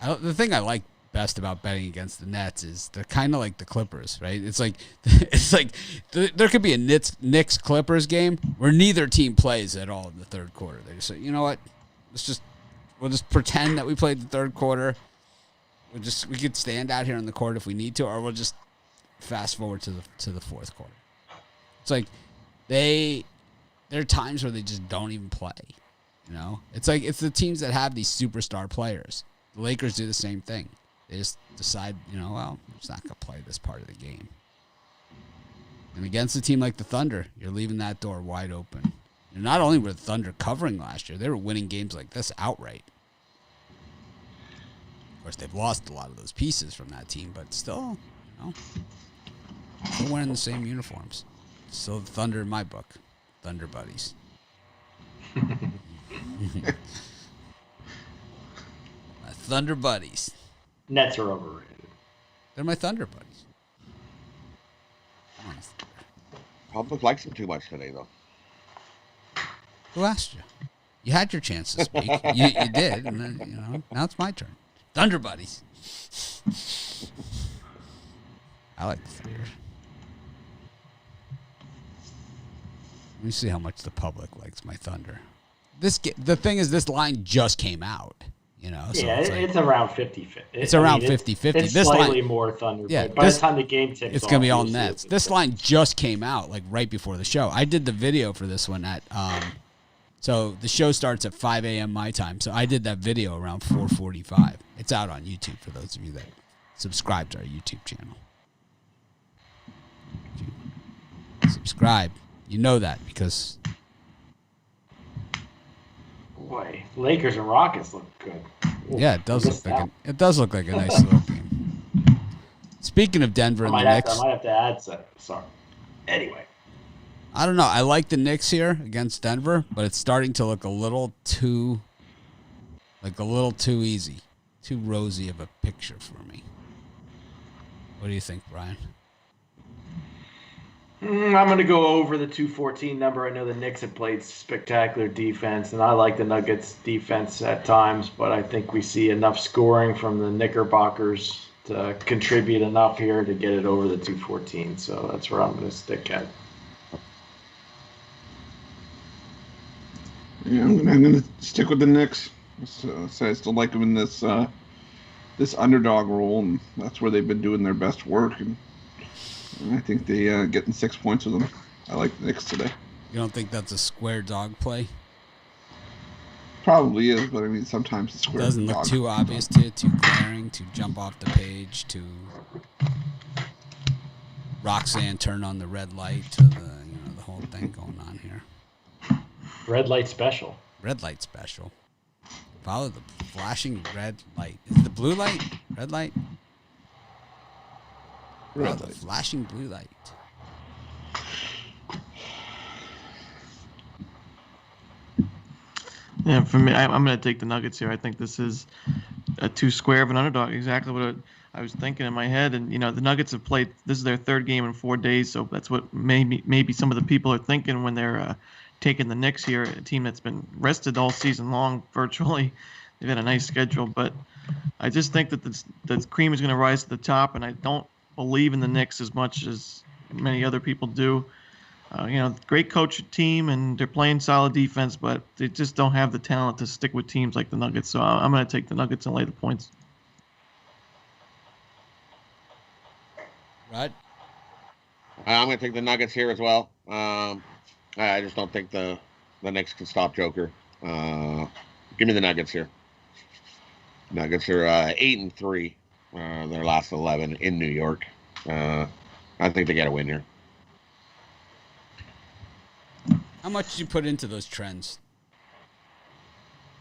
the thing I like best about betting against the Nets is they're kind of like the Clippers, right? It's like there could be a Knicks Clippers game where neither team plays at all in the third quarter. They just say, you know what? We'll just pretend that we played the third quarter. We could stand out here on the court if we need to, or we'll just fast forward to the fourth quarter. It's like there are times where they just don't even play. You know, it's like it's the teams that have these superstar players. The Lakers do the same thing. They just decide, well, we're just not gonna play this part of the game. And against a team like the Thunder, you're leaving that door wide open. And not only were the Thunder covering last year, they were winning games like this outright. Of course, they've lost a lot of those pieces from that team, but still, still wearing the same uniforms. Still the Thunder in my book. Thunder buddies. My Thunder buddies. Nets are overrated. They're my Thunder buddies. Public likes them too much today, though. Who asked you? You had your chance to speak. You did, and then now it's my turn. Thunder buddies. I like the Thunder. Let me see how much the public likes my Thunder. The thing is, this line just came out. So it's around 50-50. It's around 50-50. It's this slightly line, more Thunder. Yeah, but by the time the game ticks it's off, going to be all Nets. This line just came out like right before the show. I did the video for this one at so the show starts at 5 a.m. my time. So I did that video around 4:45. It's out on YouTube for those of you that subscribe to our YouTube channel. Subscribe. You know that because boy, Lakers and Rockets look good. Ooh, yeah, it does look like a nice little game. Speaking of Denver and the Knicks, I might have to add something. Sorry. Anyway, I don't know. I like the Knicks here against Denver, but it's starting to look a little too easy, too rosy of a picture for me. What do you think, Brian? I'm going to go over the 214 number. I know the Knicks have played spectacular defense, and I like the Nuggets defense at times, but I think we see enough scoring from the Knickerbockers to contribute enough here to get it over the 214. So that's where I'm going to stick at. Yeah, I'm going to stick with the Knicks. So I still like them in this underdog role, and that's where they've been doing their best work. And I think they getting 6 points with them. I like the Knicks today. You don't think that's a square dog play? Probably is, but I mean sometimes it's square. It doesn't look too obvious to you, too glaring, to jump off the page, to Roxanne turn on the red light, to the whole thing going on here. Red light special. Red light special. Follow the flashing red light. Is it the blue light? Red light? Red The light. flashing blue light. Yeah, for me, I'm going to take the Nuggets here. I think this is a too square of an underdog. Exactly what I was thinking in my head. And, the Nuggets have played, this is their third game in 4 days. So that's what maybe some of the people are thinking when they're taking the Knicks here, a team that's been rested all season long virtually. They've had a nice schedule. But I just think that the cream is going to rise to the top. And I don't believe in the Knicks as much as many other people do. Great coach team, and they're playing solid defense, but they just don't have the talent to stick with teams like the Nuggets. So I'm going to take the Nuggets and lay the points. Right. I'm going to take the Nuggets here as well. I just don't think the Knicks can stop Joker. Give me the Nuggets here. Nuggets are 8-3. Their last 11 in New York. I think they get a win here. How much did you put into those trends?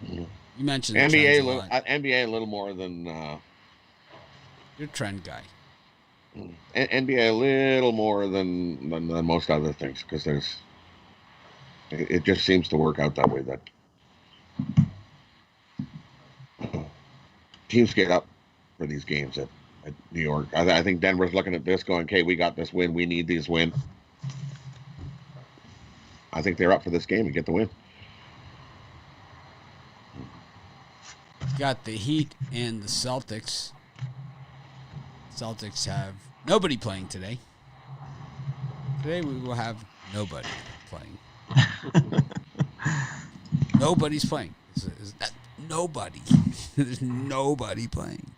You mentioned NBA trends a lot. NBA a little more than You're a trend guy. NBA a little more than most other things, because it just seems to work out that way, that teams get up for these games at New York. I think Denver's looking at this going, okay, we got this win, we need these win. I think they're up for this game and get the win. Got the Heat and the Celtics. Celtics have nobody playing today. Today we will have nobody playing. Nobody's playing. Is that nobody? There's nobody playing.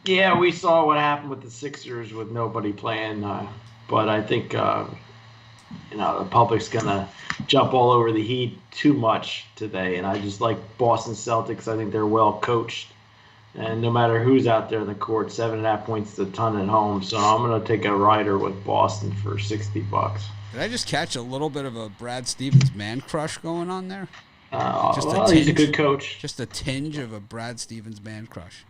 Yeah, we saw what happened with the Sixers with nobody playing, but I think the public's gonna jump all over the Heat too much today, and I just like Boston Celtics. I think they're well coached, and no matter who's out there in the court, 7.5 points is a ton at home. So I'm gonna take a rider with Boston for $60. Did I just catch a little bit of a Brad Stevens man crush going on there? He's a good coach. Just a tinge of a Brad Stevens man crush.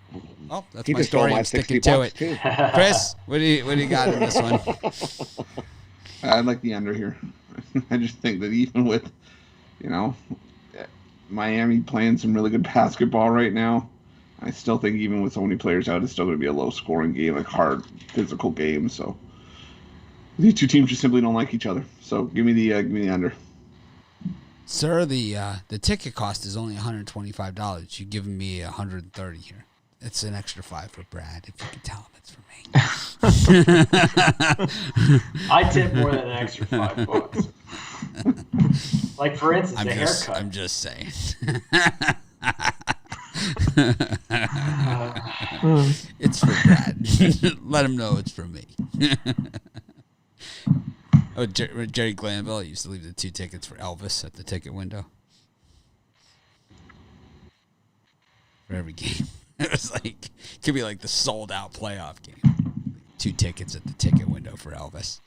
Oh, that's He my just stole story. my I'm sticking $60 to it. too. Chris, what do you got in this one? I like the under here. I just think that even with, Miami playing some really good basketball right now, I still think even with so many players out, it's still going to be a low-scoring game, like hard, physical game. So these two teams just simply don't like each other. So give me the under. Sir, the ticket cost is only $125. You've given me $130 here. It's an extra $5 for Brad. If you can tell him it's for me. I tip more than an extra $5. Like, for instance, a haircut. I'm just saying. It's for Brad. Let him know it's for me. Oh, Jerry Glanville used to leave the 2 tickets for Elvis at the ticket window. For every game. It was could be like the sold out playoff game. 2 tickets at the ticket window for Elvis.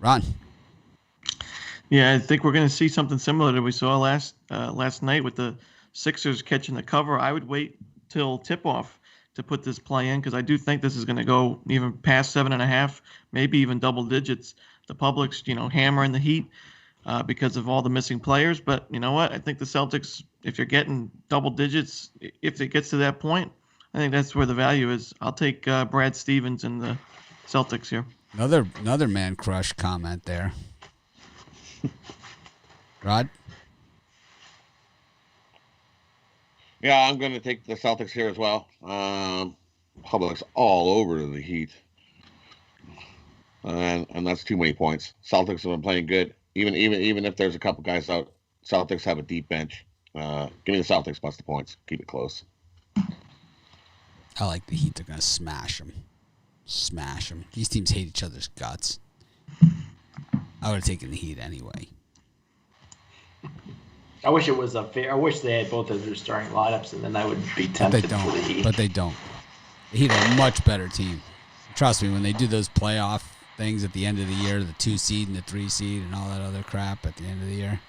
Ron. Yeah, I think we're going to see something similar that we saw last night with the Sixers catching the cover. I would wait till tip-off to put this play in, because I do think this is going to go even past 7.5, maybe even double digits. The public's, hammering the Heat because of all the missing players. But you know what? I think the Celtics, if you're getting double digits, if it gets to that point, I think that's where the value is. I'll take Brad Stevens and the Celtics here. Another man crush comment there. Rod? Yeah, I'm going to take the Celtics here as well. Public's all over the Heat. And that's too many points. Celtics have been playing good. Even if there's a couple guys out, Celtics have a deep bench. Give me the Celtics plus the points. Keep it close. I like the Heat. They're going to smash them. Smash them. These teams hate each other's guts. I would have taken the Heat anyway. I wish it was fair. I wish they had both of their starting lineups, and then I would be tempted for the Heat. But they don't. The Heat are a much better team. Trust me, when they do those playoff things at the end of the year, the 2 seed and the 3 seed and all that other crap at the end of the year,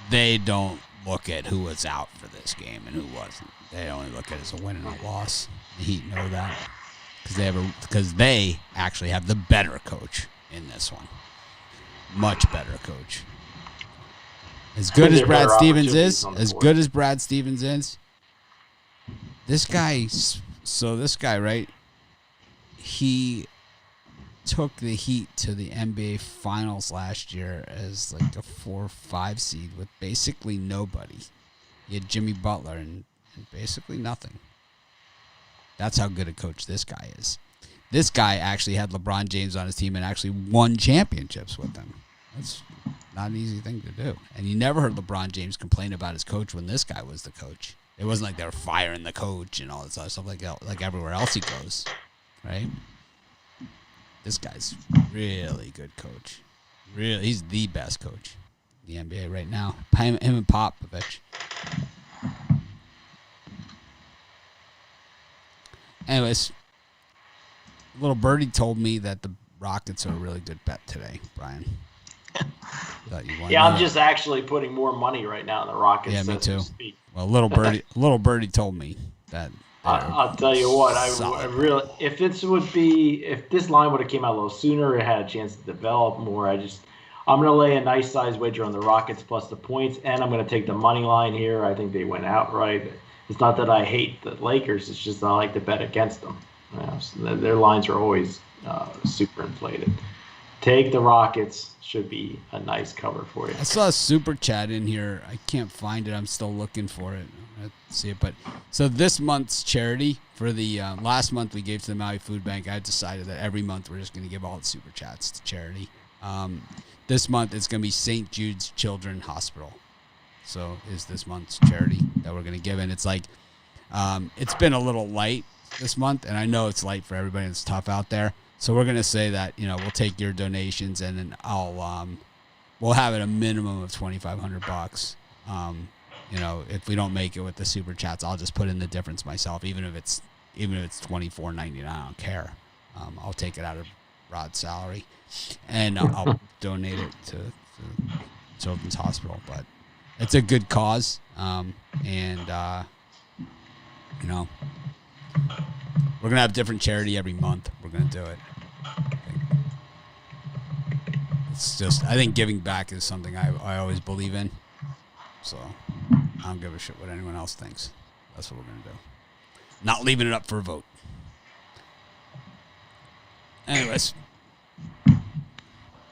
they don't look at who was out for this game and who wasn't. They only look at it as a win and a loss. The Heat know that because they actually have the better coach in this one. Much better coach. As good as Brad Stevens is, this guy, right, he took the Heat to the NBA Finals last year as like a 4 or 5 seed with basically nobody. He had Jimmy Butler and basically nothing. That's how good a coach this guy is. This guy actually had LeBron James on his team and actually won championships with him. That's not an easy thing to do. And you never heard LeBron James complain about his coach when this guy was the coach. It wasn't like they were firing the coach and all this other stuff like everywhere else he goes, right? This guy's really good coach. Really, he's the best coach in the NBA right now. Him and Popovich. Anyways, little birdie told me that the Rockets are a really good bet today, Brian. Yeah, I'm just actually putting more money right now in the Rockets. Yeah, me too. Well, little birdie told me that. I'll tell you what, I really, if this line would have came out a little sooner, it had a chance to develop more. I'm going to lay a nice size wager on the Rockets plus the points, and I'm going to take the money line here. I think they went outright. It's not that I hate the Lakers. It's just I like to bet against them. So their lines are always super inflated. Take the Rockets. Should be a nice cover for you. I saw a super chat in here. I can't find it. I'm still looking for it. Let's see it. But so this month's charity for the last month we gave to the Maui Food Bank. I decided that every month we're just going to give all the super chats to charity. This month it's going to be St. Jude's Children's Hospital. So is this month's charity that we're going to give. And it's like it's been a little light this month, and I know it's light for everybody. It's tough out there. So we're gonna say that we'll take your donations, and then we'll have it a minimum of $2,500. If we don't make it with the super chats, I'll just put in the difference myself, even if it's $24.99. I don't care. I'll take it out of Rod's salary, and I'll donate it to Children's Hospital. But it's a good cause, we're gonna have different charity every month. We're gonna do it. It's just, I think giving back is something I always believe in. So I don't give a shit what anyone else thinks. That's what we're gonna do. Not leaving it up for a vote. Anyways,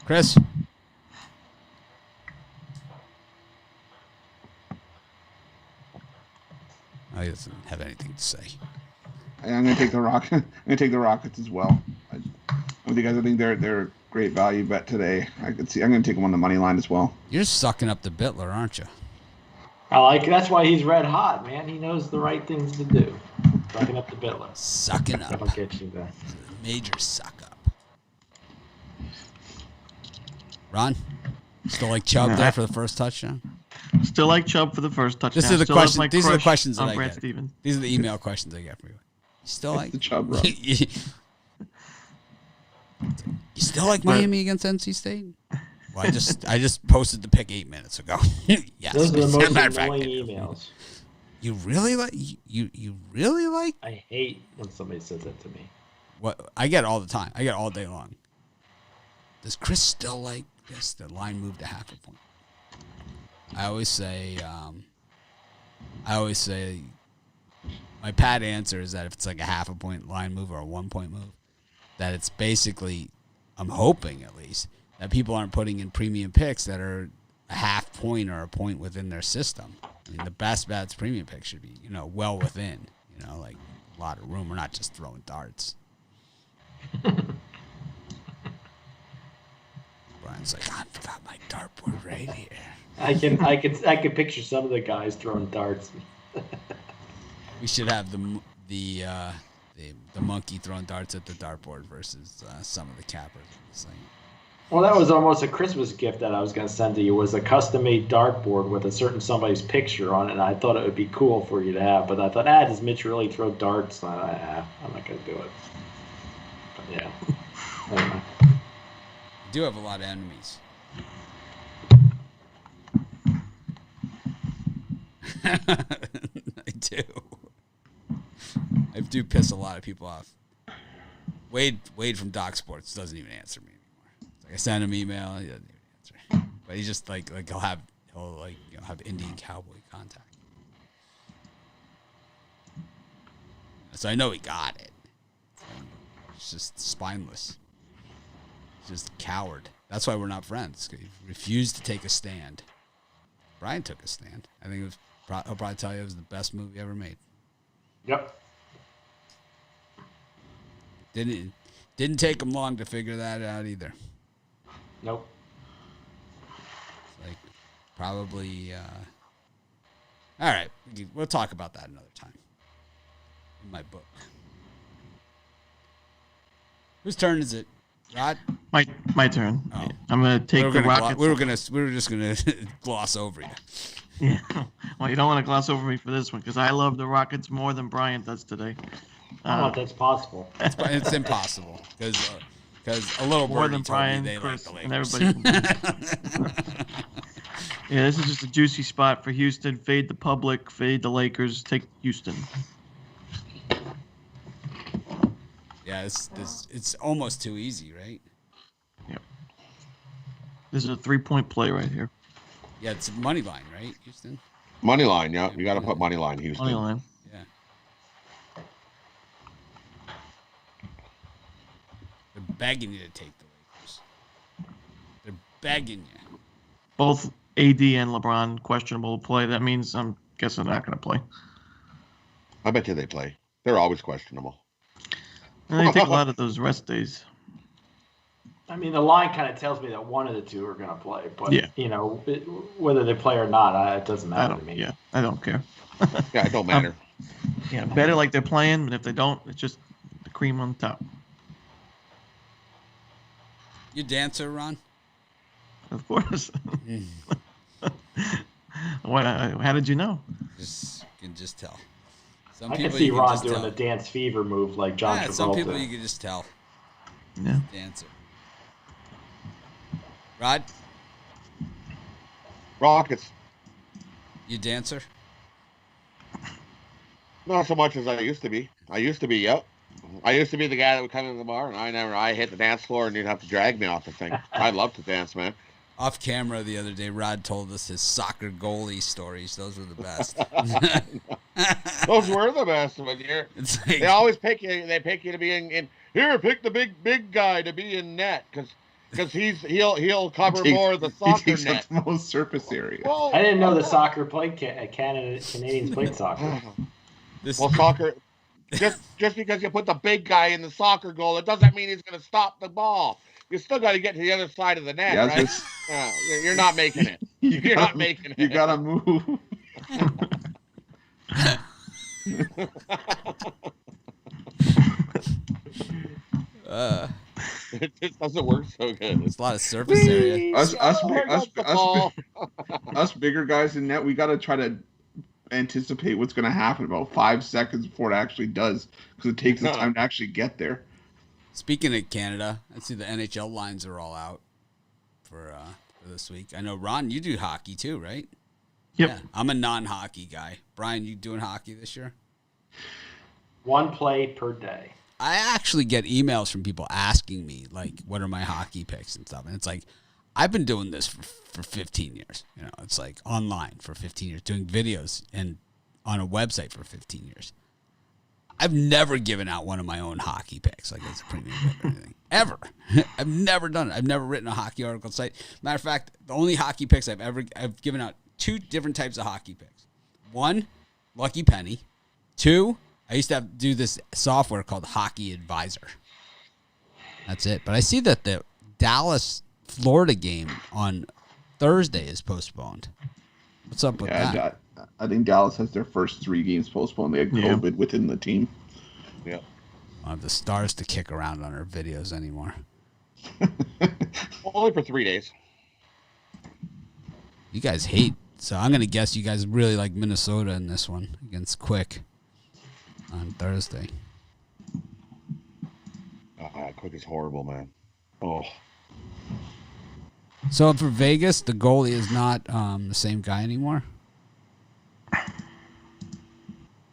Chris. He doesn't have anything to say. I'm going to take the Rockets. I'm going to take the Rockets as well. I think they're a great value bet today. I'm going to take them on the money line as well. You're sucking up the Bittler, aren't you? I like it. That's why he's red hot, man. He knows the right things to do. Sucking up the Bittler. Sucking up. I'll get you that. Major suck up. Ron, still like Chubb there for the first touchdown? Still like Chubb for the first touchdown. These are the questions. These are the questions that I Brad get. Stevens. These are the email questions I get from you. You still like the Chubb run. You still like Miami against NC State? Well, I just posted the pick 8 minutes ago. Yes. Those are the most Matter of fact, annoying emails. You really like you really like? I hate when somebody says that to me. What I get all the time. I get all day long. Does Chris still like this? The line moved to half a point. I always say my pat answer is that if it's like a half a point line move or a 1 point move, that it's basically, I'm hoping at least, that people aren't putting in premium picks that are a half point or a point within their system. I mean, the best bets premium picks should be, well within, like a lot of room. We're not just throwing darts. Brian's like, I've got my dartboard right here. I can picture some of the guys throwing darts. We should have the monkey throwing darts at the dartboard versus some of the cappers. Well, that was almost a Christmas gift that I was going to send to you. Was a custom-made dartboard with a certain somebody's picture on it, and I thought it would be cool for you to have. But I thought, does Mitch really throw darts? I'm not going to do it. But yeah. Anyway. You do have a lot of enemies. I do. I do piss a lot of people off. Wade from Doc Sports doesn't even answer me anymore. Like I send him email, he doesn't even answer. But he's just like he'll have Indian cowboy contact. So I know he got it. It's just spineless. He's just a coward. That's why we're not friends. He refused to take a stand. Brian took a stand. I think he'll probably tell you it was the best movie ever made. Yep. Didn't take them long to figure that out either. Nope. Like, probably. All right, we'll talk about that another time. In my book. Whose turn is it? Rod? My turn. Oh. I'm gonna take the Rockets. We were just gonna gloss over you. Yeah. Well, you don't want to gloss over me for this one because I love the Rockets more than Bryant does today. I don't know if that's possible. It's impossible because a little More birdie than told Brian, me they Chris, like and the Lakers. everybody. Yeah, this is just a juicy spot for Houston. Fade the public, fade the Lakers, take Houston. Yeah, it's almost too easy, right? Yep. This is a 3-point play right here. Yeah, it's money line, right, Houston? Money line, yeah. You got to put money line, Houston. Money line. Yeah. They're begging you to take the Lakers. They're begging you. Both AD and LeBron questionable to play. That means I'm guessing they're not going to play. I bet you they play. They're always questionable. And they take a lot of those rest days. I mean, the line kind of tells me that one of the two are going to play, but Yeah. Whether they play or not, it doesn't matter to me. Yeah, I don't care. Yeah, it don't matter. Yeah, better like they're playing, but if they don't, it's just the cream on top. You dancer, Ron? Of course. How did you know? You can just tell. I can see Ron doing the dance fever move like John Travolta. Some people you can just tell. Yeah. Dancer. Rod? Rockets. You dancer? Not so much as I used to be. I used to be the guy that would come in the bar, and I hit the dance floor, and you'd have to drag me off the thing. I love to dance, man. Off camera the other day, Rod told us his soccer goalie stories. Those were the best. Those were the best of it. They always pick you. They pick you to be in. Here, pick the big guy to be in net because he'll cover more of the soccer he takes net. up the most surface area. Well, I didn't know the soccer played Canadians played soccer. Soccer. Just because you put the big guy in the soccer goal, it doesn't mean he's going to stop the ball. You still got to get to the other side of the net, right? You're not making it. You're not making it. You got to move. It just doesn't work so good. It's a lot of surface area. Us bigger guys in net, we got to try to anticipate what's going to happen about 5 seconds before it actually does, because it takes the time to actually get there. Speaking of Canada, I see the NHL lines are all out for this week. I know, Ron, you do hockey too, right? Yep. Yeah, I'm a non-hockey guy. Brian, you doing hockey this year? One play per day. I actually get emails from people asking me, like, what are my hockey picks and stuff. And it's like, I've been doing this for 15 years. You know, it's like online for 15 years, doing videos and on a website for 15 years. I've never given out one of my own hockey picks, like it's a premium book or anything. Ever. I've never done it. I've never written a hockey article site. Matter of fact, the only hockey picks I've given out 2 different types of hockey picks. 1, Lucky Penny. 2, I used to do this software called Hockey Advisor. That's it. But I see that the Dallas-Florida game on Thursday is postponed. What's up with that? I think Dallas has their first 3 games postponed. They had COVID within the team. Yeah. I don't have the stars to kick around on our videos anymore. Only for 3 days. You guys hate. So I'm going to guess you guys really like Minnesota in this one against Quick on Thursday. Quick is horrible, man. Oh. So for Vegas, the goalie is not the same guy anymore?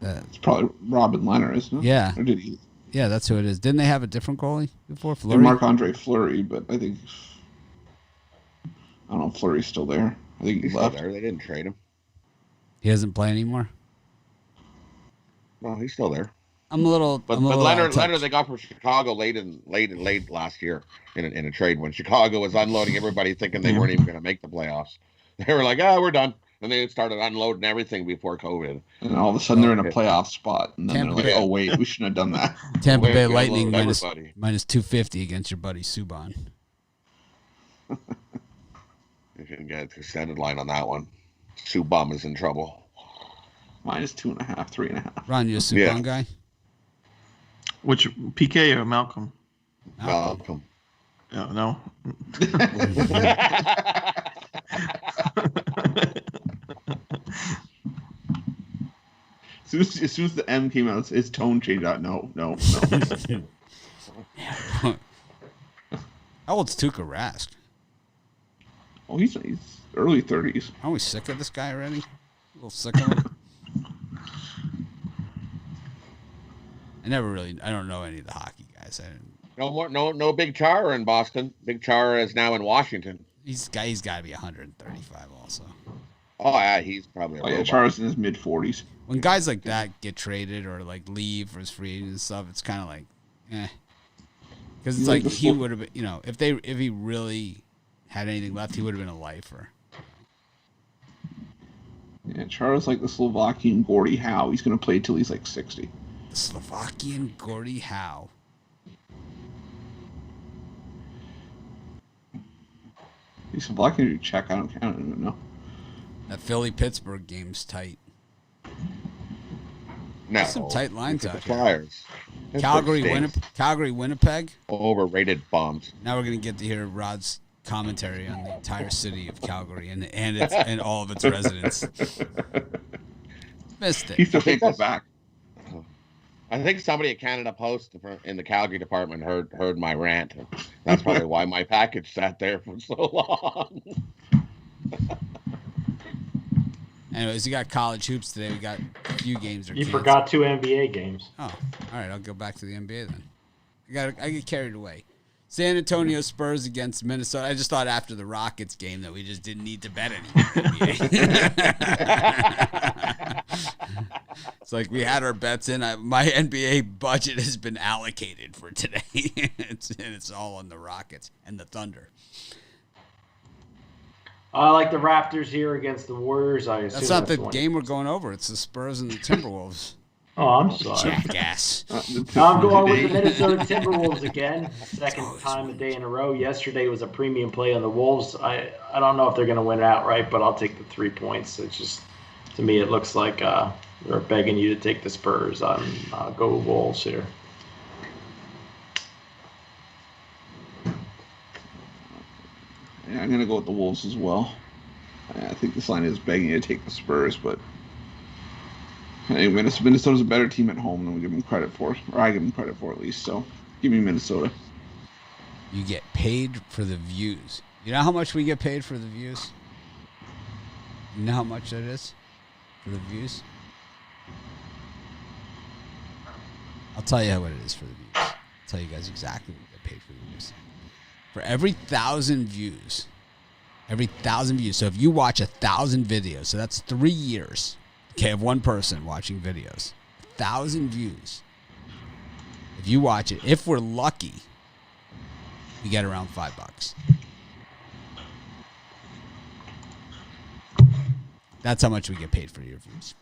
It's probably Robin Leonard, isn't it? Yeah. Or did he? Yeah, that's who it is. Didn't they have a different goalie before? Fleury? Marc-Andre Fleury, but I think I don't know if Fleury's still there. I think He's he left. still there. They didn't trade him. He doesn't play anymore? No, he's still there. I'm a little. But Leonard they got from Chicago late last year in a trade when Chicago was unloading everybody thinking they weren't even going to make the playoffs. They were like, we're done. And they started unloading everything before COVID. And all of a sudden they're in a playoff spot, and then Tampa they're like, Bay. "Oh wait, we shouldn't have done that." Tampa Way Bay to Lightning unload minus everybody. minus 250 against your buddy Subban. You can get the extended line on that one. Subban is in trouble. Minus 2.5, 3.5. Ron, you a Subban Yeah. guy? Which PK or Malcolm? Malcolm. Oh, no. As soon as the M came out, his tone changed out. No. How old's Tuukka Rask? Oh, he's early 30s. Aren't we sick of this guy already? A little sick of him. I don't know any of the hockey guys. No Big Chara in Boston. Big Chara is now in Washington. He's got to be 135 also. Oh yeah, he's probably a Oh yeah, robot. Charles in his mid 40s. When guys like that get traded or like leave for his free agent and stuff, it's kind of like, because it's like he would have been, if he really had anything left, he would have been a lifer. Yeah, Charles like the Slovakian Gordie Howe. He's going to play till he's like 60. The Slovakian Gordie Howe. He's Slovakian or Czech? I don't even know. That Philly-Pittsburgh game's tight. No, Some tight lines look at out the here. Flyers. Calgary, Winnipeg. Overrated bombs. Now we're gonna get to hear Rod's commentary on the entire city of Calgary and all of its residents. Missed He it. still can't go back. I think somebody at Canada Post in the Calgary department heard my rant. That's probably why my package sat there for so long. Anyways, we got college hoops today. We got a few games. You forgot 2 NBA games. Oh, all right. I'll go back to the NBA then. I get carried away. San Antonio Spurs against Minnesota. I just thought after the Rockets game that we just didn't need to bet anymore. It's like we had our bets in. My NBA budget has been allocated for today. It's all on the Rockets and the Thunder. I like the Raptors here against the Warriors. That's not the game we're going over. It's the Spurs and the Timberwolves. Oh, I'm sorry. Jackass. I'm going with the Minnesota Timberwolves again. Second time a day in a row. Yesterday was a premium play on the Wolves. I don't know if they're going to win outright, but I'll take the 3 points. It's just, to me, it looks like they're begging you to take the Spurs. I'll go Wolves here. Yeah, I'm going to go with the Wolves as well. I think this line is begging you to take the Spurs, but I think Minnesota's a better team at home than we give them credit for, or I give them credit for at least. So give me Minnesota. You get paid for the views. You know how much we get paid for the views? You know how much that is for the views? I'll tell you what it is for the views. I'll tell you guys exactly what we get paid for the views. For every 1,000 views, so if you watch 1,000 videos, so that's 3 years, okay, of one person watching videos, 1,000 views. If you watch it, if we're lucky, we get around $5. That's how much we get paid for your views.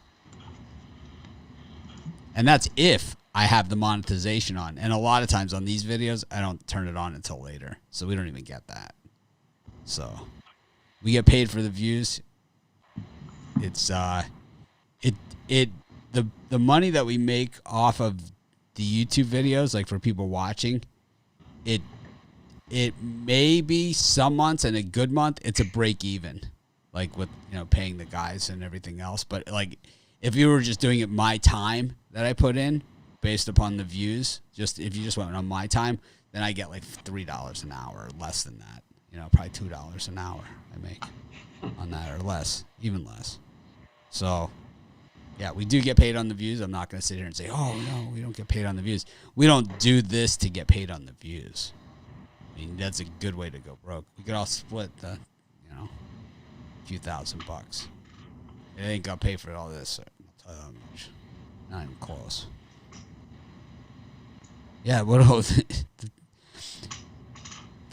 And that's if I have the monetization on. And a lot of times on these videos, I don't turn it on until later. So we don't even get that. So we get paid for the views. It's the money that we make off of the YouTube videos, like for people watching, it may be some months, and a good month, it's a break even, like with, paying the guys and everything else. But like if you were just doing it my time that I put in based upon the views, if you just went on my time, then I get like $3 an hour or less than that. Probably $2 an hour I make on that, or less, even less. So yeah, we do get paid on the views. I'm not going to sit here and say, oh no, we don't get paid on the views. We don't do this to get paid on the views. I mean, that's a good way to go broke. We could all split the, few $1,000. It ain't gonna pay for all this. I'll tell you that much. Not even close. Yeah, what else?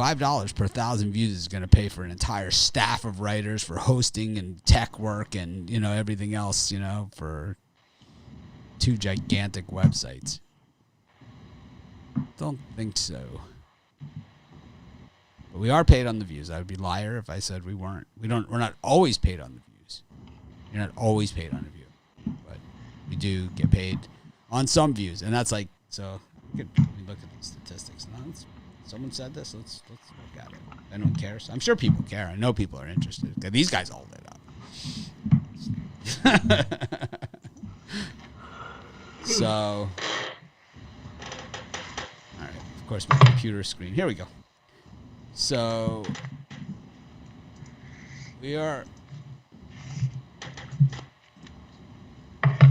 $5 per 1,000 views is going to pay for an entire staff of writers for hosting and tech work and, everything else, for 2 gigantic websites. Don't think so. But we are paid on the views. I would be a liar if I said we weren't. We're not always paid on the views. You're not always paid on a view. But we do get paid on some views. And that's like, so we look at the statistics. Now, someone said this. Let's look at it. Anyone cares? I'm sure people care. I know people are interested. These guys all lit up. So, all right. Of course, my computer screen. Here we go. So, we are. Let's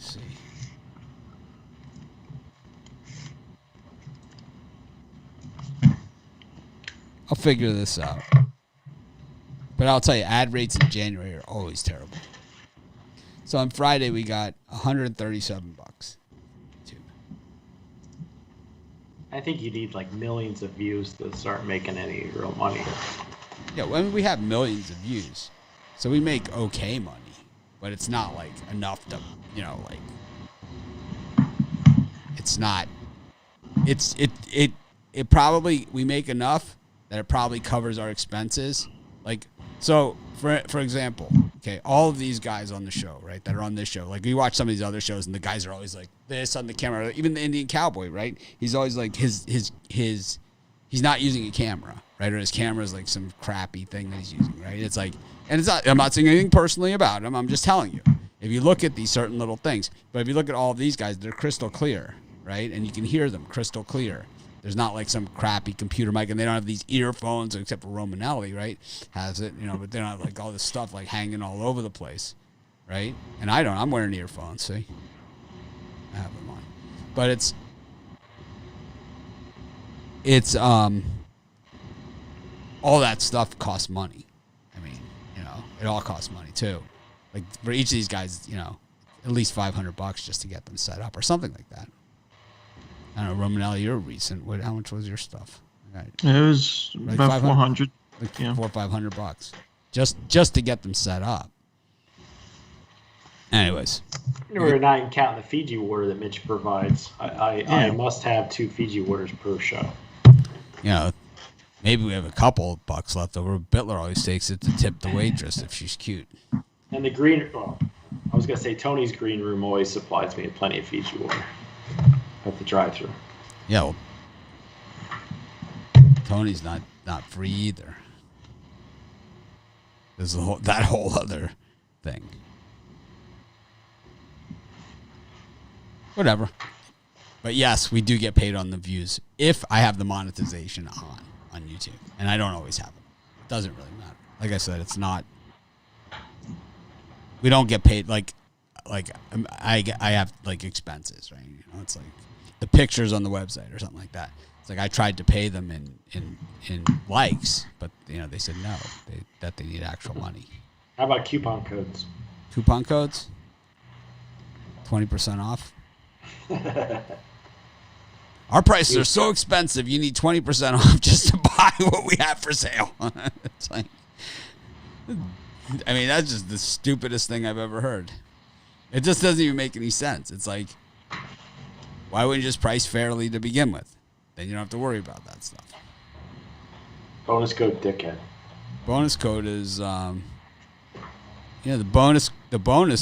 see. I'll figure this out. But I'll tell you, ad rates in January are always terrible. So on Friday we got $137. I think you need like millions of views to start making any real money. Yeah, we have millions of views, so we make okay money, but it's not like enough to, it's not. It probably, we make enough that it probably covers our expenses. Like, so for example, okay, all of these guys on the show, right, that are on this show, like you watch some of these other shows and the guys are always like this on the camera, even the Indian Cowboy, right? He's always like he's not using a camera, right? Or his camera is like some crappy thing that he's using, right? It's like, and it's not, I'm not saying anything personally about him. I'm just telling you, if you look at these certain little things, but if you look at all of these guys, they're crystal clear, right? And you can hear them crystal clear. There's not like some crappy computer mic, and they don't have these earphones, except for Romanelli, right? Has it, but they don't have like all this stuff like hanging all over the place, right? And I don't. I'm wearing earphones, see? I have them on. But it's all that stuff costs money. I mean, it all costs money too. Like for each of these guys, at least $500 just to get them set up or something like that. I don't know, Romanelli, you're recent. How much was your stuff? Right. It was like about 400. Like $400 or $500 just to get them set up. Anyways, we're not even counting the Fiji water that Mitch provides. I must have 2 Fiji waters per show. Maybe we have a couple of bucks left over. Bittler always takes it to tip the waitress if she's cute. And the green, I was gonna say Tony's green room always supplies me with plenty of Fiji water at the drive-thru. Yeah, well, Tony's not free either. There's that whole other thing. Whatever. But yes, we do get paid on the views if I have the monetization on YouTube, and I don't always have it. It doesn't really matter. Like I said, it's not. We don't get paid like I have like expenses, right? It's like the pictures on the website or something like that. It's like I tried to pay them in likes, but they said no, that they need actual money. How about coupon codes? Coupon codes? 20% off. Our prices are so expensive. You need 20% off just to buy what we have for sale. It's like, I mean, that's just the stupidest thing I've ever heard. It just doesn't even make any sense. It's like, why wouldn't you just price fairly to begin with? Then you don't have to worry about that stuff. Bonus code dickhead. Bonus code is, the bonus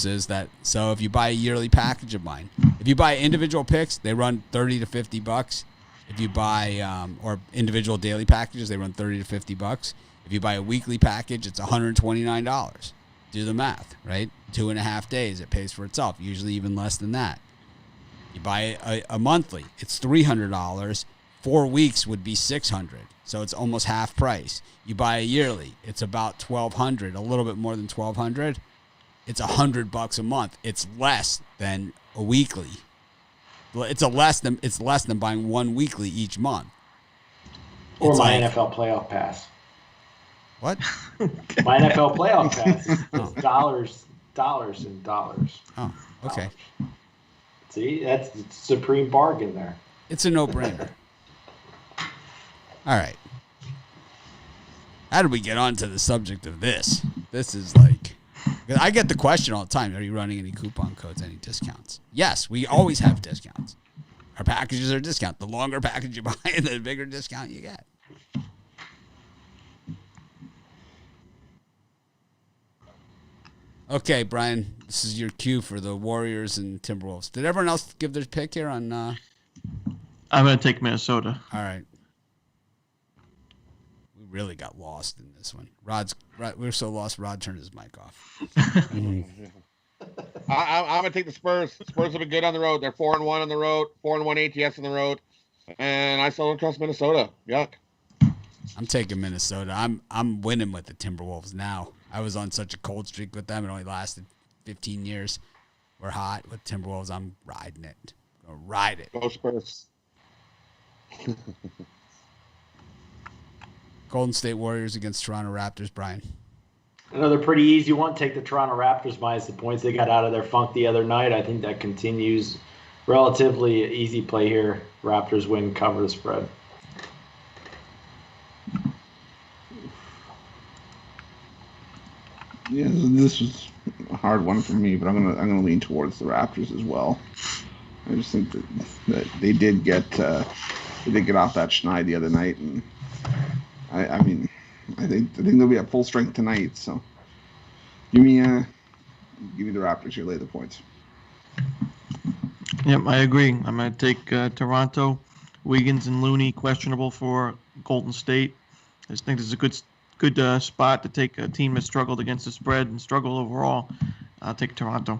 is that, so if you buy a yearly package of mine, if you buy individual picks, they run $30 to $50. If you buy, or individual daily packages, they run $30 to $50. If you buy a weekly package, it's $129. Do the math, right? 2.5 days, it pays for itself. Usually even less than that. You buy a monthly, it's $300. 4 weeks would be $600. So it's almost half price. You buy a yearly, it's about $1,200, a little bit more than $1,200. It's $100 a month. It's less than a weekly. It's less than buying one weekly each month. Or it's my like, NFL playoff pass. What? My NFL playoff pass is dollars and dollars. Oh, okay. See, that's the supreme bargain there. It's a no-brainer. All right. How did we get onto the subject of this? This is like, I get the question all the time. Are you running any coupon codes, any discounts? Yes, we always have discounts. Our packages are discount. The longer package you buy, the bigger discount you get. Okay, Brian, this is your cue for the Warriors and Timberwolves. Did everyone else give their pick here on? I'm going to take Minnesota. All right. We really got lost in this one. We were so lost, Rod turned his mic off. I'm going to take the Spurs. Spurs have been good on the road. They're 4-1 on the road, 4-1 ATS on the road. And I still don't trust Minnesota. Yuck. I'm taking Minnesota. I'm winning with the Timberwolves now. I was on such a cold streak with them. It only lasted 15 years. We're hot with Timberwolves. I'm riding it. I'm gonna ride it. Go Spurs. Golden State Warriors against Toronto Raptors, Brian. Another pretty easy one. Take the Toronto Raptors minus the points. They got out of their funk the other night. I think that continues. Relatively easy play here. Raptors win, cover the spread. Yeah, this was a hard one for me, but I'm gonna lean towards the Raptors as well. I just think that they did get off that schneid the other night, and I think they'll be at full strength tonight. So give me the Raptors here, lay the points. Yep, I agree. I'm going to take Toronto. Wiggins and Looney questionable for Golden State. I just think this is a good spot to take a team that struggled against the spread and struggled overall. I'll take Toronto.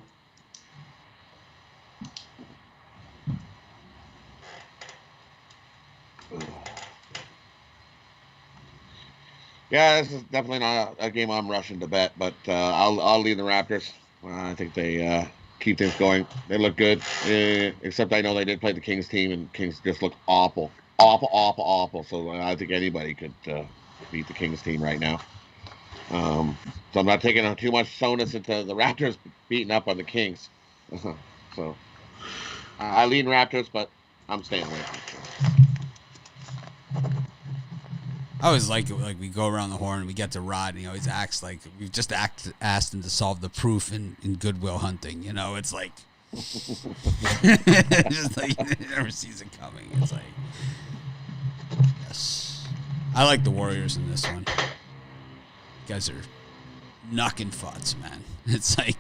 Yeah, this is definitely not a game I'm rushing to bet, but I'll lead the Raptors. I think they keep things going. They look good, except I know they did play the Kings team, and Kings just look awful. So I think anybody could beat the Kings team right now. So I'm not taking too much sonus into the Raptors beating up on the Kings. So I lean Raptors, but I'm staying away from it. I always like it, like we go around the horn and we get to Rod, and he always acts like we've just asked him to solve the proof in Good Will Hunting. You know, it's like, just like he never sees it coming. It's like, yes. I like the Warriors in this one. You guys are knocking futz, man. It's like,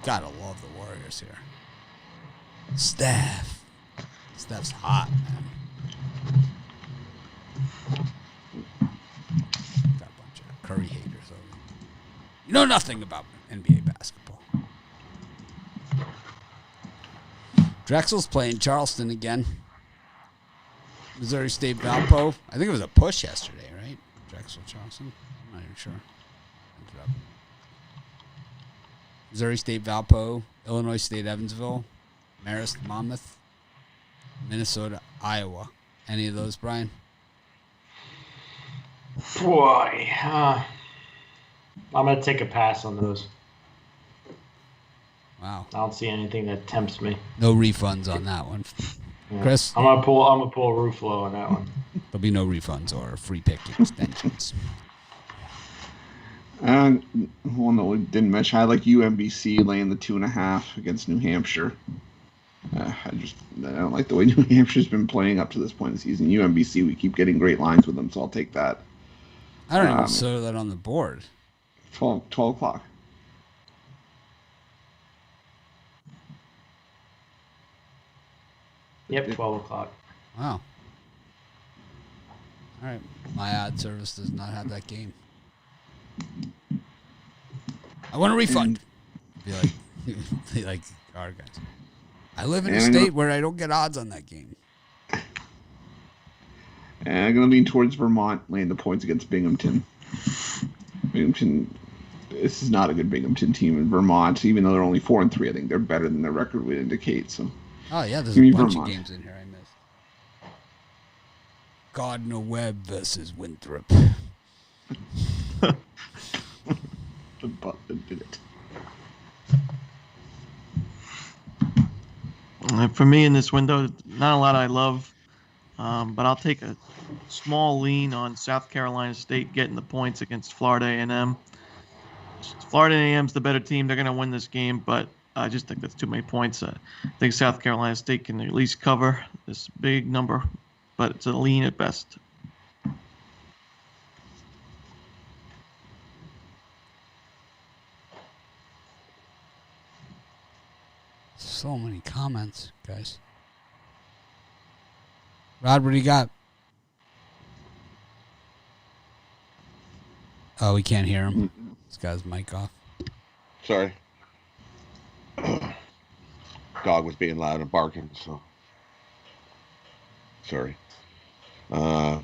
gotta love the Warriors here. Steph's hot, man. Got a bunch of Curry haters over. You know nothing about NBA basketball. Drexel's playing Charleston again. Missouri State Valpo. I think it was a push yesterday, right? Drexel Charleston. I'm not even sure. Missouri State Valpo, Illinois State Evansville, Marist Monmouth, Minnesota Iowa. Any of those, Brian? Boy, I'm going to take a pass on those. Wow. I don't see anything that tempts me. No refunds on that one. Yeah. Chris? I'm gonna pull Ruffalo on that one. There'll be no refunds or free pick extensions. And one that we didn't mention, I like UMBC laying the 2.5 against New Hampshire. I don't like the way New Hampshire's been playing up to this point in the season. UMBC, we keep getting great lines with them, so I'll take that. I don't even saw that on the board. 12 o'clock. Yep, 12 o'clock. Wow. All right. My ad service does not have that game. I want a refund. Be like our guys. I live in a state where I don't get odds on that game. And I'm going to lean towards Vermont, laying the points against Binghamton. Binghamton, this is not a good Binghamton team in Vermont. Even though they're only 4-3, I think they're better than their record would indicate. So, oh yeah, there's a bunch of games in here I missed. Gardner Webb versus Winthrop. The Butler did it. For me in this window, not a lot I love. but I'll take a small lean on South Carolina State getting the points against Florida A&M. Florida A&M's the better team. They're going to win this game, but I just think that's too many points. I think South Carolina State can at least cover this big number, but it's a lean at best. So many comments, guys. Rod, what do you got? Oh, we can't hear him. This guy's mic off. Sorry. Dog was being loud and barking, so sorry. What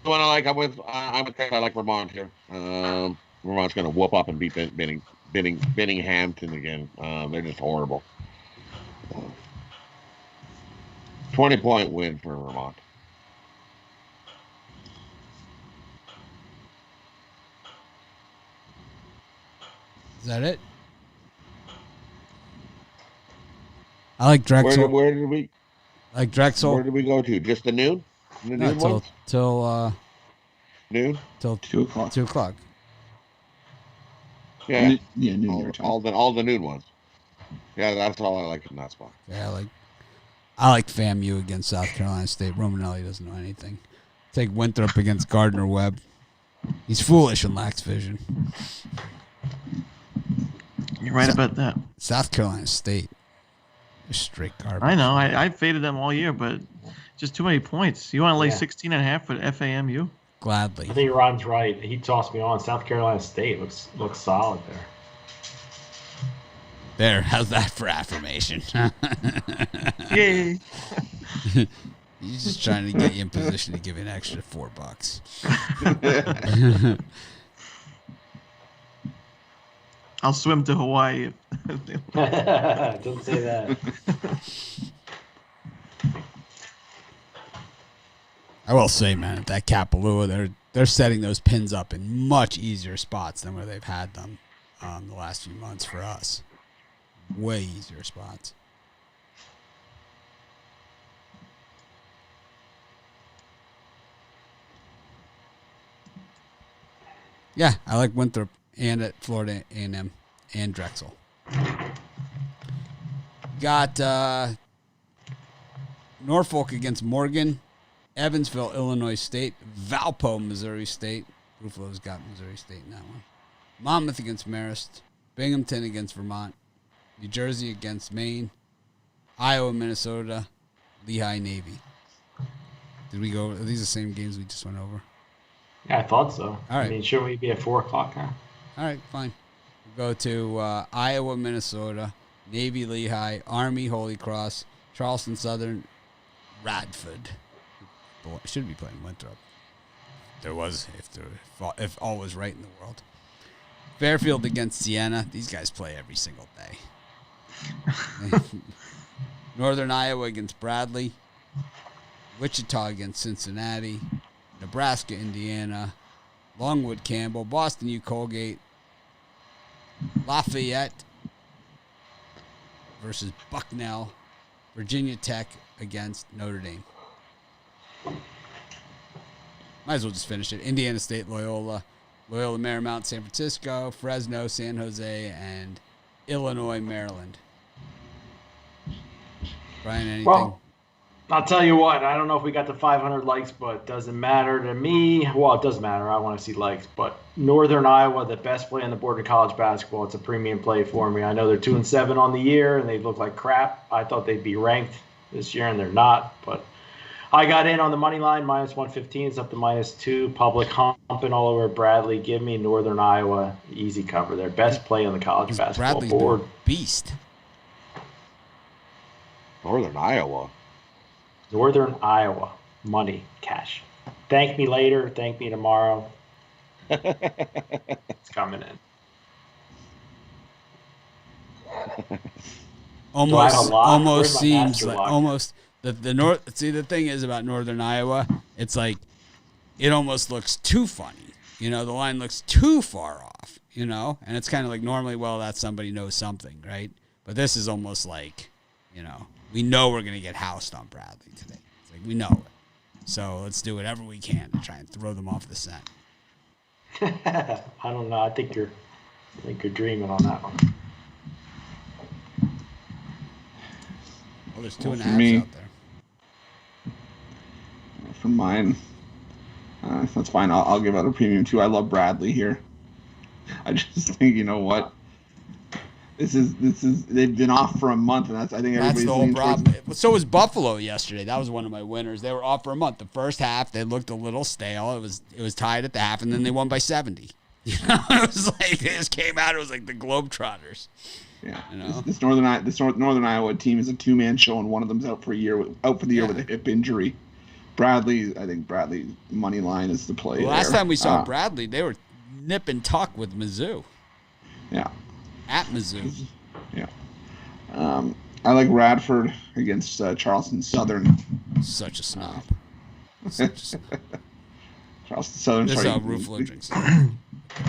I like, I like Vermont here. Vermont's going to whoop up and beat Benninghamton again. They're just horrible. 20-point win for Vermont. Is that it? I like Drexel. Where did we? Like Drexel. Where did we go to? Just the noon? The No, noon ones? till Noon? till 2 o'clock. 2 o'clock. Yeah. Yeah, New Year time. All the noon ones. Yeah, that's all I like in that spot. Yeah, I like FAMU against South Carolina State. Romanelli doesn't know anything. Take Winthrop against Gardner Webb. He's foolish and lacks vision. You're right about that. South Carolina State. They're straight garbage. I know. I faded them all year, but just too many points. You want to lay 16.5 with FAMU? Gladly. I think Ron's right. He tossed me on. South Carolina State looks solid there. There, how's that for affirmation? Yay! He's just trying to get you in position to give you an extra $4. I'll swim to Hawaii. Don't say that. I will say, man, at that Kapalua, they're setting those pins up in much easier spots than where they've had them the last few months for us. Way easier spots. Yeah, I like Winthrop and at Florida A&M and Drexel. Got Norfolk against Morgan, Evansville, Illinois State, Valpo, Missouri State. Ruffalo's got Missouri State in that one. Monmouth against Marist, Binghamton against Vermont, New Jersey against Maine, Iowa, Minnesota, Lehigh, Navy. Did we go? Are these the same games we just went over? Yeah, I thought so. All right. I mean, shouldn't we be at 4 o'clock now? All right, fine. We'll go to Iowa, Minnesota, Navy, Lehigh, Army, Holy Cross, Charleston Southern, Radford. Should be playing Winthrop. If all was right in the world. Fairfield against Siena. These guys play every single day. Northern Iowa against Bradley. Wichita against Cincinnati. Nebraska, Indiana. Longwood, Campbell. Boston U, Colgate. Lafayette versus Bucknell. Virginia Tech against Notre Dame. Might as well just finish it. Indiana State, Loyola. Loyola Marymount, San Francisco, Fresno, San Jose, and Illinois, Maryland. Brian, anything? Well, I'll tell you what. I don't know if we got the 500 likes, but it doesn't matter to me. Well, it does matter. I want to see likes. But Northern Iowa, the best play on the board in college basketball. It's a premium play for me. I know they're 2-7 on the year, and they look like crap. I thought they'd be ranked this year, and they're not. But I got in on the money line, -115. It's up to -2. Public humping all over Bradley. Give me Northern Iowa. Easy cover there. Best play on the college basketball Bradley's board. been a beast. Northern Iowa. Northern Iowa. Money. Cash. Thank me later. Thank me tomorrow. It's coming in. Almost seems master like lock? almost the north. See, the thing is about Northern Iowa, it's like it almost looks too funny. You know, the line looks too far off. You know, and it's kind of like normally, well, that's somebody knows something, right? But this is almost like, you know, we know we're gonna get housed on Bradley today. It's like we know it. So let's do whatever we can to try and throw them off the scent. I don't know. I think you're dreaming on that one. Well, there's 2.5 me, out there. For mine, that's fine. I'll give out a premium too. I love Bradley here. I just think, you know what? This is they've been off for a month, and I think everybody's That's the whole leaning problem. So was Buffalo yesterday. That was one of my winners. They were off for a month. The first half, they looked a little stale. It was tied at the half, and then they won by 70. You know, it was like they just came out. It was like the Globetrotters. Yeah, you know? this Northern Iowa team is a 2-man show, and one of them's out for the year with a hip injury. Bradley, I think Bradley money line is the play. Last time we saw Bradley, they were nip and tuck with Mizzou. Yeah. At Mizzou. Yeah. I like Radford against Charleston Southern. Such a snob. Charleston Southern. This is sorry, how Ruffalo drinks.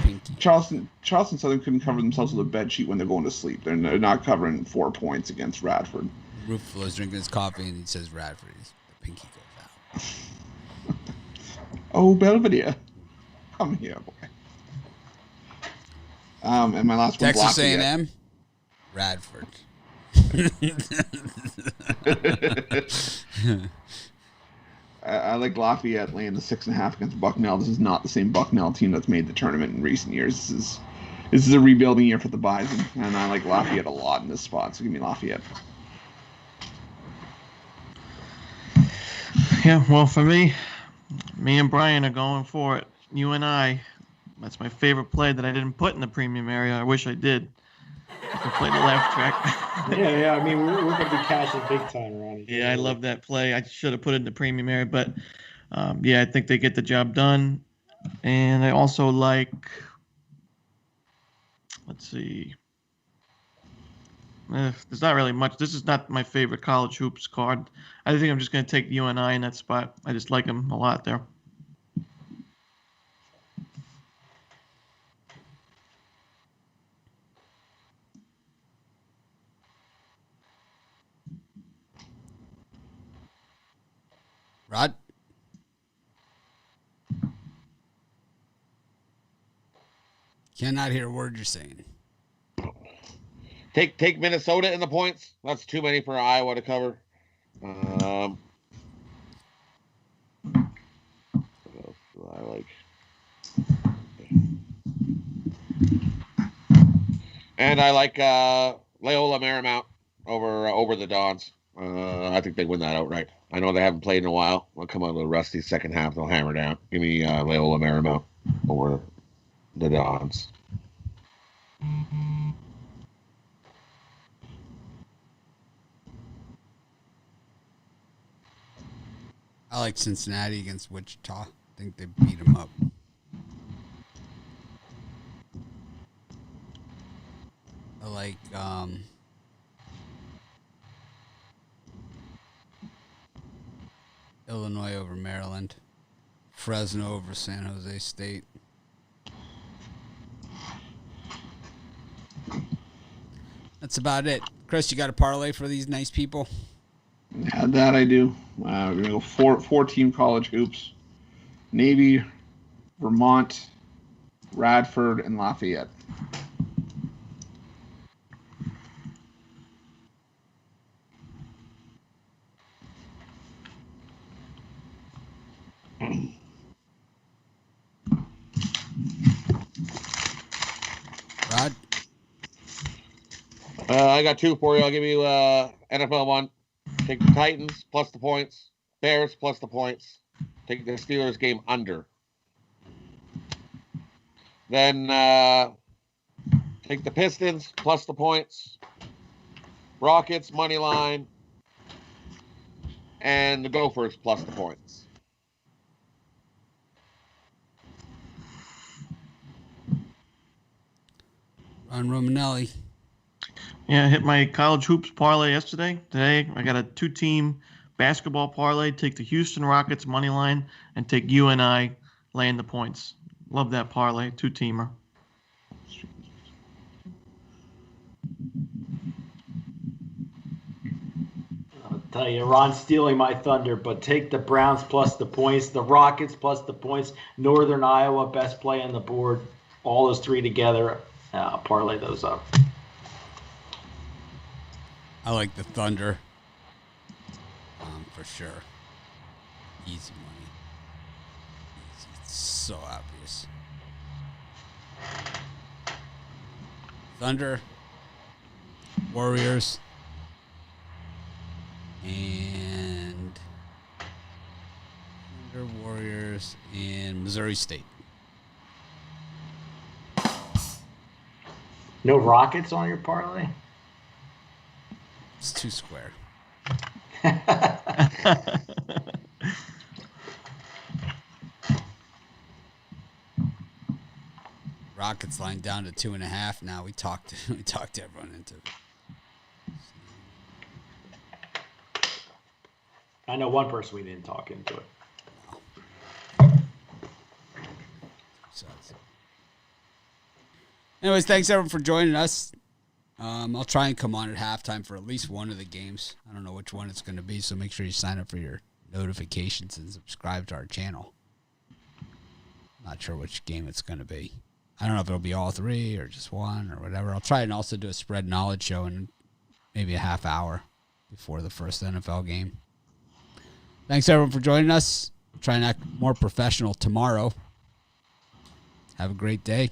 Pinky. Charleston Southern couldn't cover themselves with a bed sheet when they're going to sleep. They're not covering 4 points against Radford. Ruffalo's drinking his coffee and he says Radford. The pinky goes out. Oh, Belvedere. Come here, boy. And my last one, Texas A&M, Radford. I like Lafayette laying the 6.5 against Bucknell. This is not the same Bucknell team that's made the tournament in recent years. This is a rebuilding year for the Bison, and I like Lafayette a lot in this spot. So give me Lafayette. Yeah, well, for me and Brian are going for it. UNI. That's my favorite play that I didn't put in the premium area. I wish I did. I can play the laugh track. yeah. I mean, we're going to be cashing big time, Ronnie. Yeah, I love that play. I should have put it in the premium area, but I think they get the job done. And I also like, let's see. There's not really much. This is not my favorite college hoops card. I think I'm just going to take UNI in that spot. I just like them a lot there. Rod? Cannot hear a word you're saying. Take Minnesota in the points. That's too many for Iowa to cover. What else do I like? And I like Loyola Marymount over the Dons. I think they win that outright. I know they haven't played in a while. They'll come out of the rusty second half. They'll hammer down. Give me Loyola Marymount over the Dons. I like Cincinnati against Wichita. I think they beat them up. I like Illinois over Maryland. Fresno over San Jose State. That's about it. Chris, you got a parlay for these nice people? Yeah, that I do. We're going to go four-team college hoops. Navy, Vermont, Radford, and Lafayette. Rod? I got two for you. I'll give you NFL one. Take the Titans plus the points. Bears plus the points. Take the Steelers game under. Then take the Pistons plus the points. Rockets money line. And the Gophers plus the points. Ron Romanelli. Yeah, I hit my college hoops parlay yesterday. Today, I got a 2-team basketball parlay. Take the Houston Rockets money line and take UNI laying the points. Love that parlay, 2-teamer. Tell you, Ron's stealing my thunder, but take the Browns plus the points, the Rockets plus the points, Northern Iowa, best play on the board, all those three together, parlay those up. I like the Thunder. For sure. Easy money. Easy. It's so obvious. Thunder, Warriors, and Missouri State. No Rockets on your parlay? It's too square. Rockets line down to 2.5 now. We talked everyone into it. I know one person we didn't talk into it. Anyways, thanks everyone for joining us. I'll try and come on at halftime for at least one of the games. I don't know which one it's going to be, so make sure you sign up for your notifications and subscribe to our channel. Not sure which game it's going to be. I don't know if it'll be all three or just one or whatever. I'll try and also do a spread knowledge show in maybe a half hour before the first NFL game. Thanks everyone for joining us. Try and act more professional tomorrow. Have a great day.